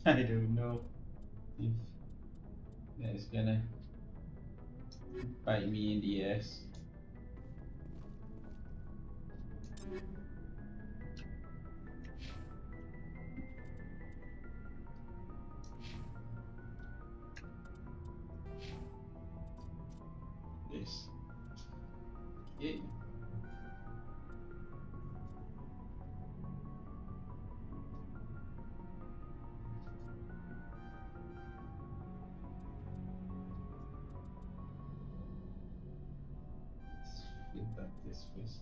A: I don't know if that's gonna bite me in the ass. Yes. Yeah. Flip that this first.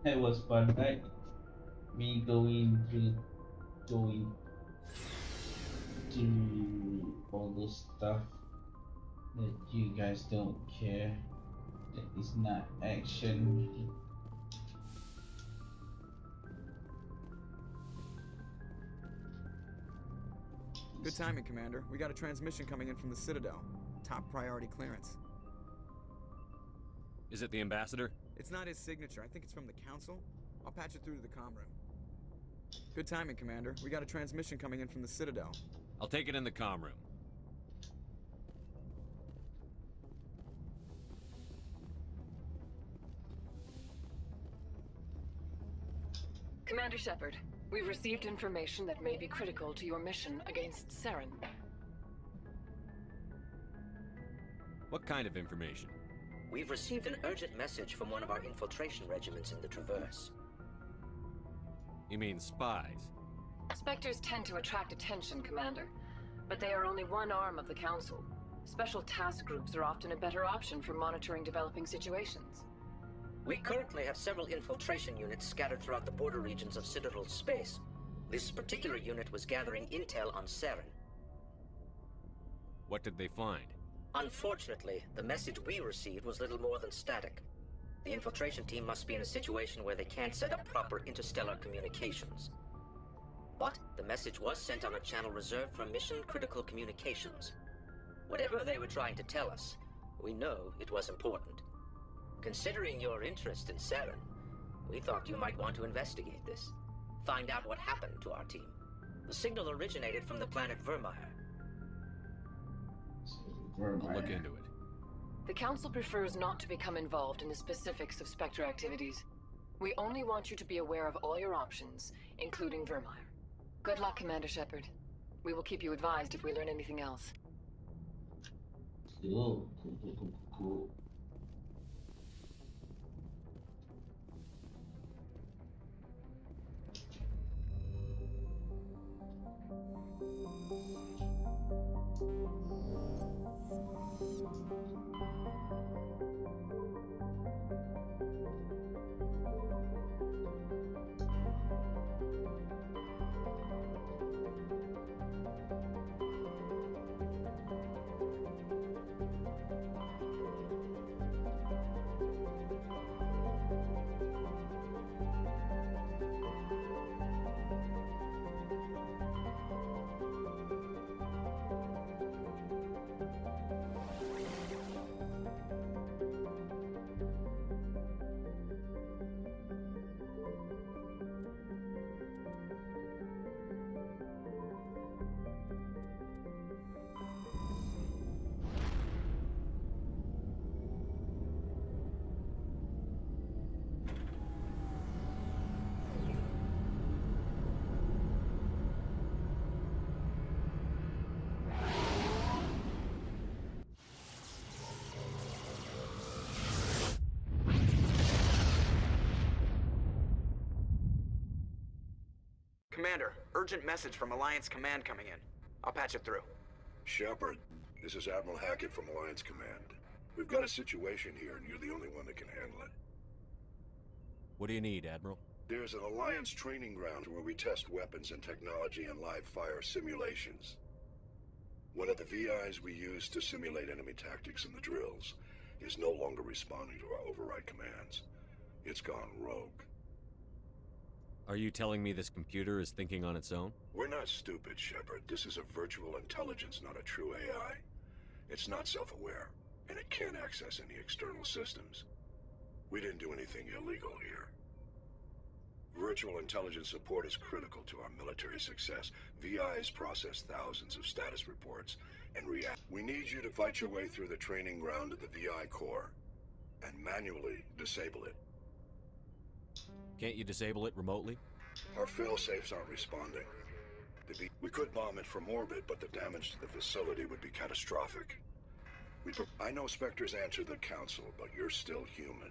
A: It was fun, right? Me going to all those stuff that you guys don't care. That is not action.
X: Good timing, Commander. We got a transmission coming in from the Citadel. Top priority clearance.
F: Is it the ambassador?
X: It's not his signature. I think it's from the Council. I'll patch it through to the comm room. Good timing, Commander. We got a transmission coming in from the Citadel.
F: I'll take it in the comm room.
U: Commander Shepard, we've received information that may be critical to your mission against Saren.
F: What kind of information?
W: We've received an urgent message from one of our infiltration regiments in the Traverse.
F: You mean spies?
U: Spectres tend to attract attention, Commander, but they are only one arm of the Council. Special task groups are often a better option for monitoring developing situations.
W: We currently have several infiltration units scattered throughout the border regions of Citadel space. This particular unit was gathering intel on Saren.
F: What did they find?
W: Unfortunately, the message we received was little more than static. The infiltration team must be in a situation where they can't set up proper interstellar communications. But the message was sent on a channel reserved for mission-critical communications. Whatever they were trying to tell us, we know it was important. Considering your interest in Saren, we thought you might want to investigate this. Find out what happened to our team. The signal originated from the planet Vermeer.
F: I'll look into it.
U: The Council prefers not to become involved in the specifics of Spectre activities. We only want you to be aware of all your options, including Vermeer. Good luck, Commander Shepard. We will keep you advised if we learn anything else.
A: Cool.
T: Commander, urgent message from Alliance Command coming in. I'll patch it through.
I: Shepard, this is Admiral Hackett from Alliance Command. We've got a situation here, and you're the only one that can handle it.
F: What do you need, Admiral?
I: There's an Alliance training ground where we test weapons and technology in live fire simulations. One of the VIs we use to simulate enemy tactics in the drills is no longer responding to our override commands. It's gone rogue.
F: Are you telling me this computer is thinking on its own?
I: We're not stupid, Shepard. This is a virtual intelligence, not a true AI. It's not self-aware, and it can't access any external systems. We didn't do anything illegal here. Virtual intelligence support is critical to our military success. VIs process thousands of status reports and react. We need you to fight your way through the training ground of the VI core and manually disable it.
F: Can't you disable it remotely?
I: Our fail-safes aren't responding. We could bomb it from orbit, but the damage to the facility would be catastrophic. I know Spectres answer the Council, but you're still human.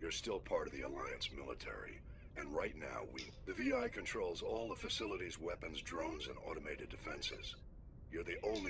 I: You're still part of the Alliance military. And right now, the VI controls all the facility's weapons, drones, and automated defenses. You're the only...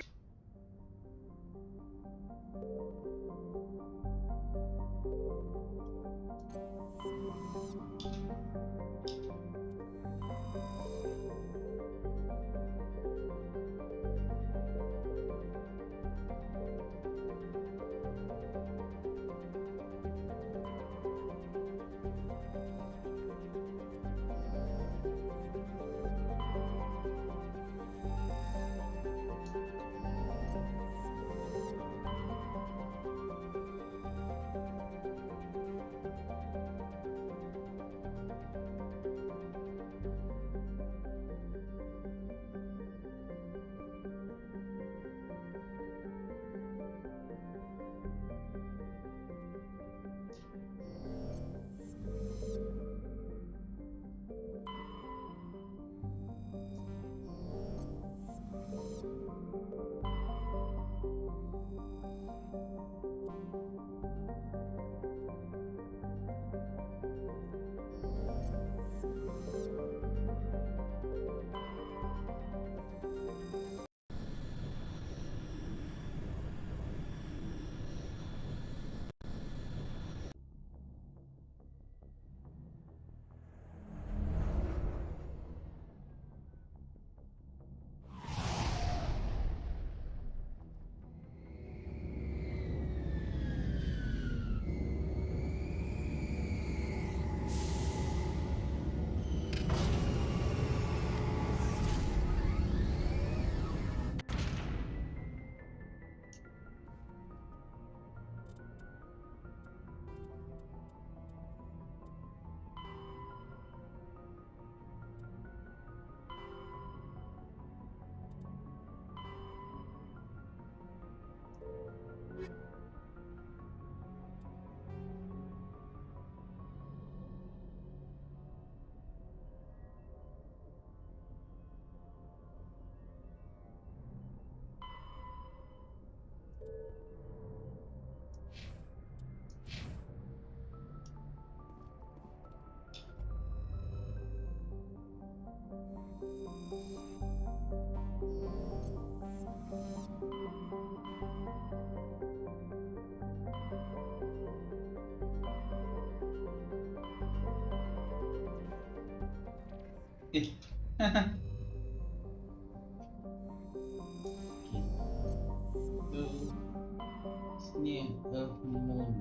A: Sneer of moon.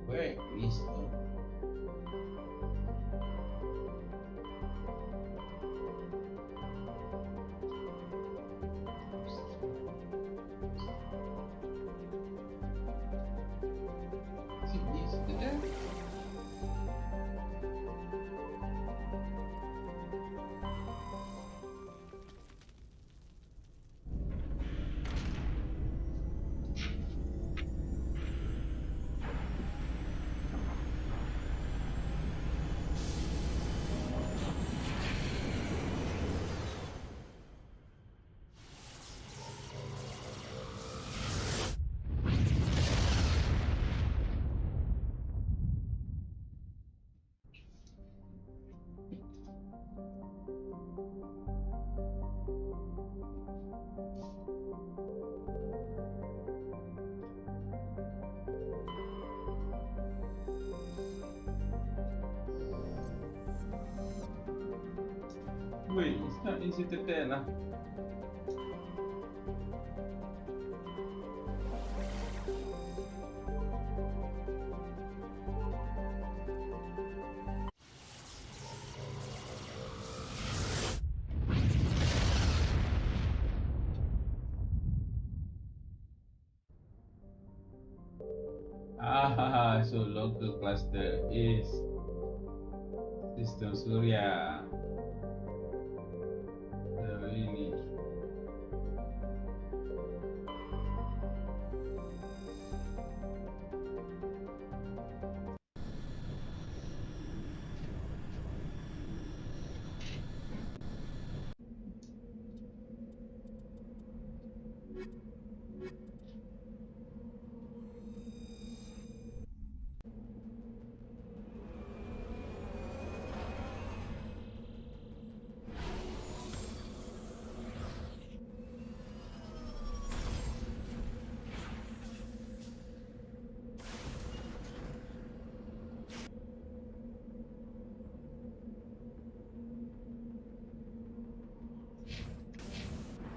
A: Where is Wait, it's not easy to tell. Lah. Ah, so local cluster is System Surya. So really.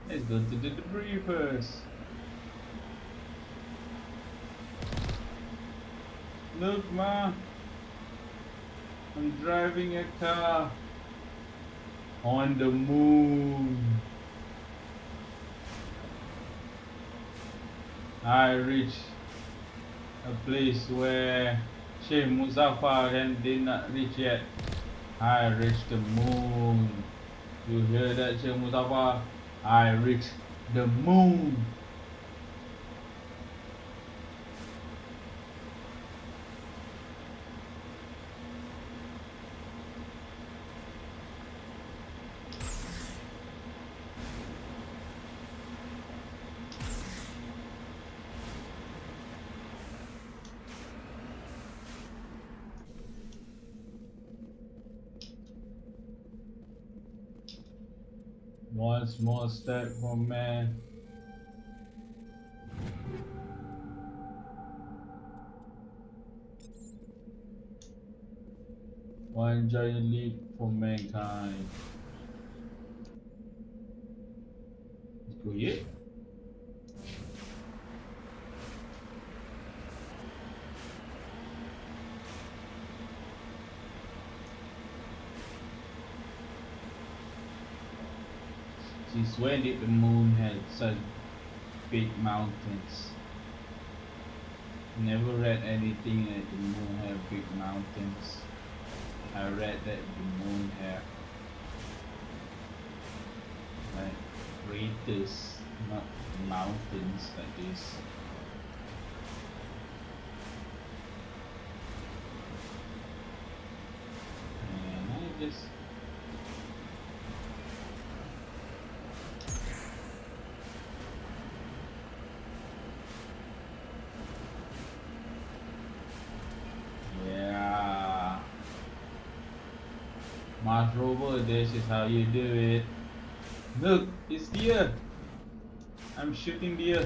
A: Let's go to the debris first. Look, Ma. I'm driving a car on the moon. I reached a place where Sheikh Muzaffar did not reach yet. I reached the moon. You hear that, Sheikh Muzaffar? I reached the moon. One small step for man. One giant leap for mankind. Let's go here. Since when did the moon have such big mountains? Never read anything that the moon have big mountains. I read that the moon have like craters, not mountains like this. And I just Mars rover, this is how you do it. Look, it's deer. I'm shooting deer.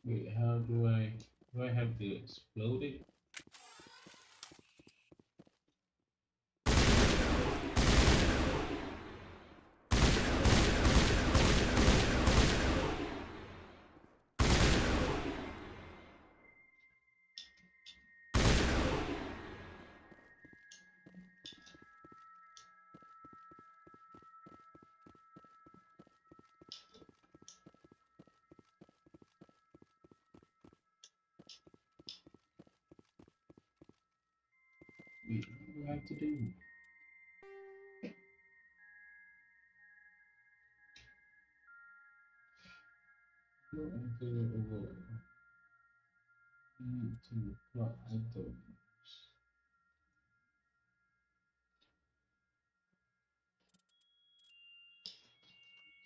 A: Wait, how do I have to explode it? Wait, what do I have to do? Go enter over. Need to plot items.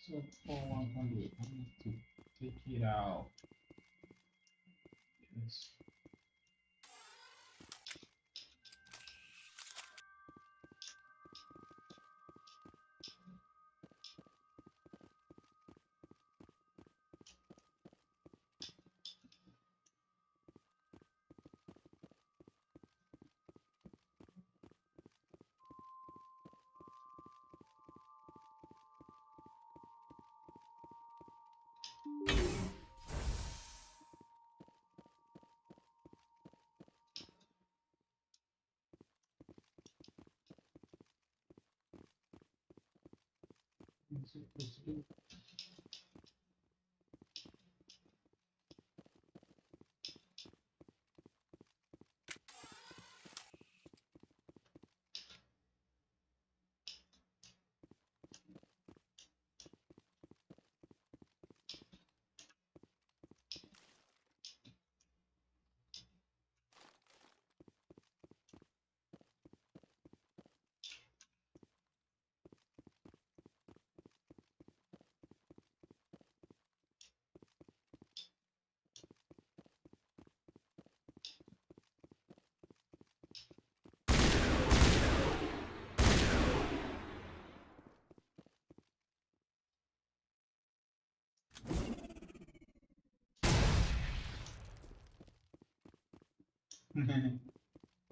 A: So for 100, I need to take it out. Yes. What's it supposed to do?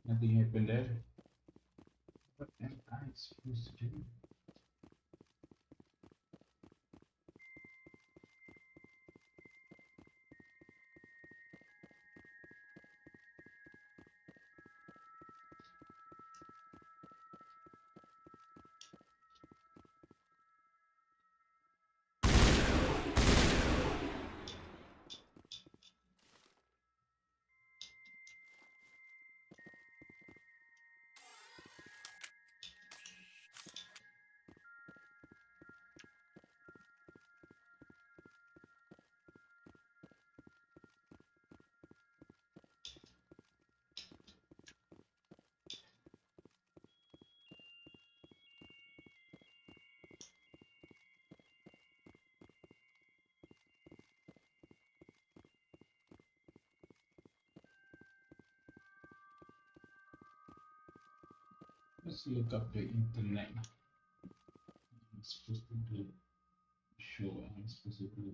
A: Nothing happened there. What am I supposed to do? Let's look up the internet. I'm supposed to do. Sure, I'm supposed to do.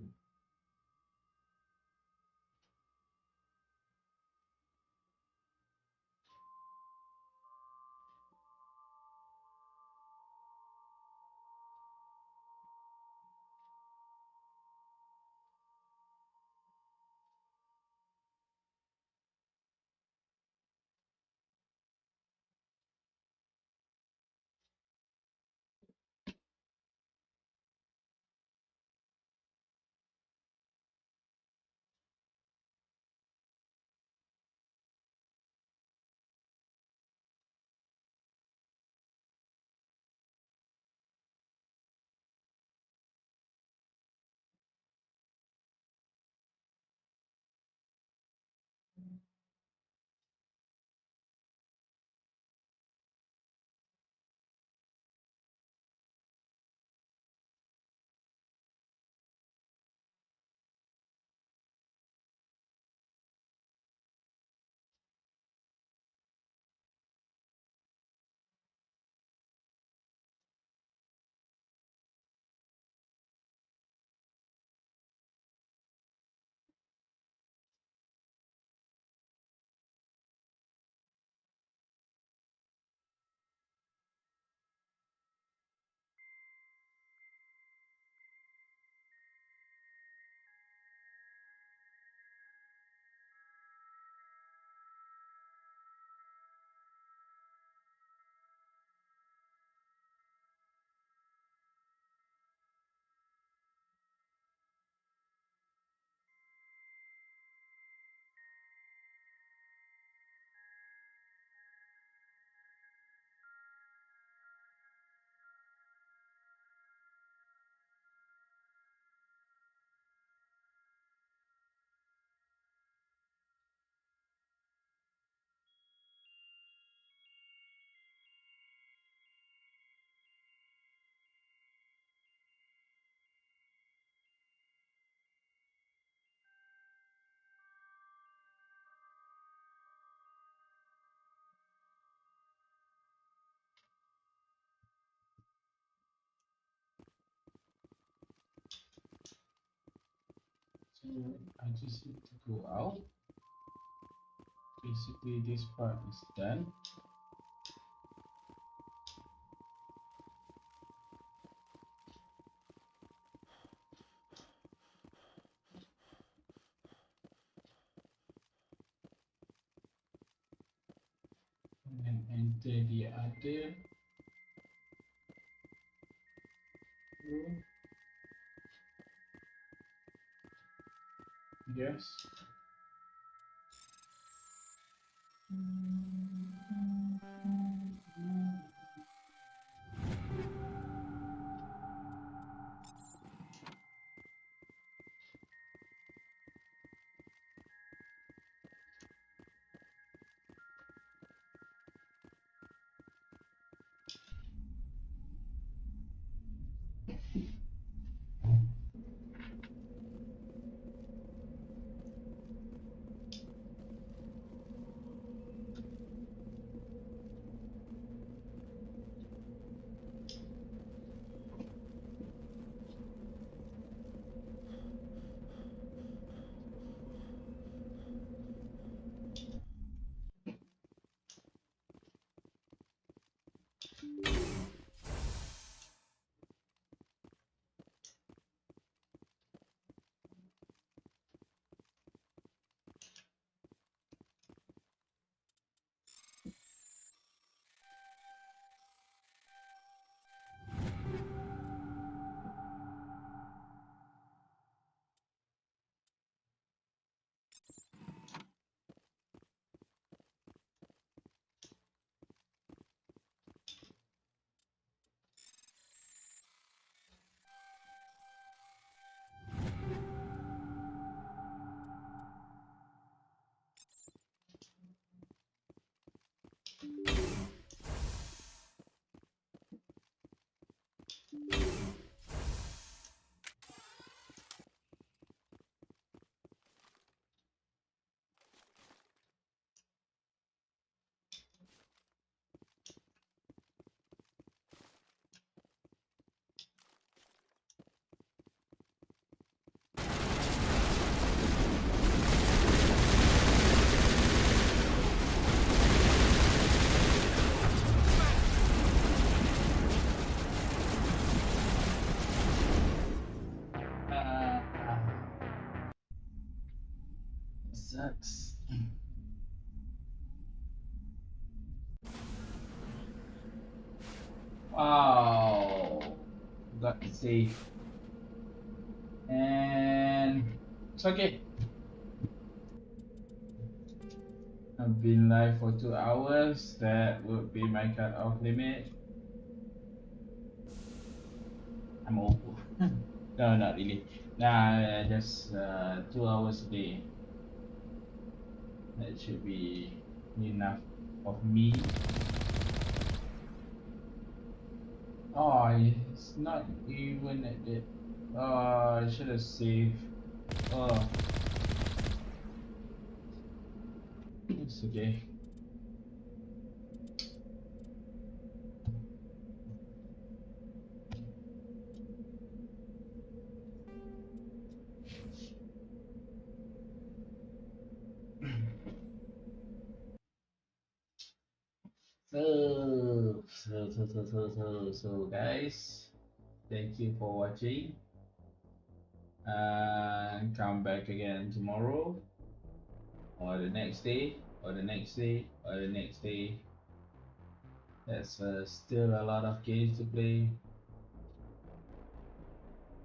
A: I just need to go out. Basically, this part is done. And then enter the other room. Yes. Sucks. Wow. Got to save. And it's okay. I've been live for 2 hours. That would be my cut-off limit. I'm over. No, not really. Nah, just 2 hours a day. That should be enough of me. Oh, it's not even at the. Oh, I should have saved. Oh, it's okay. So, guys, thank you for watching. Come back again tomorrow, or the next day, or the next day, or the next day. There's still a lot of games to play.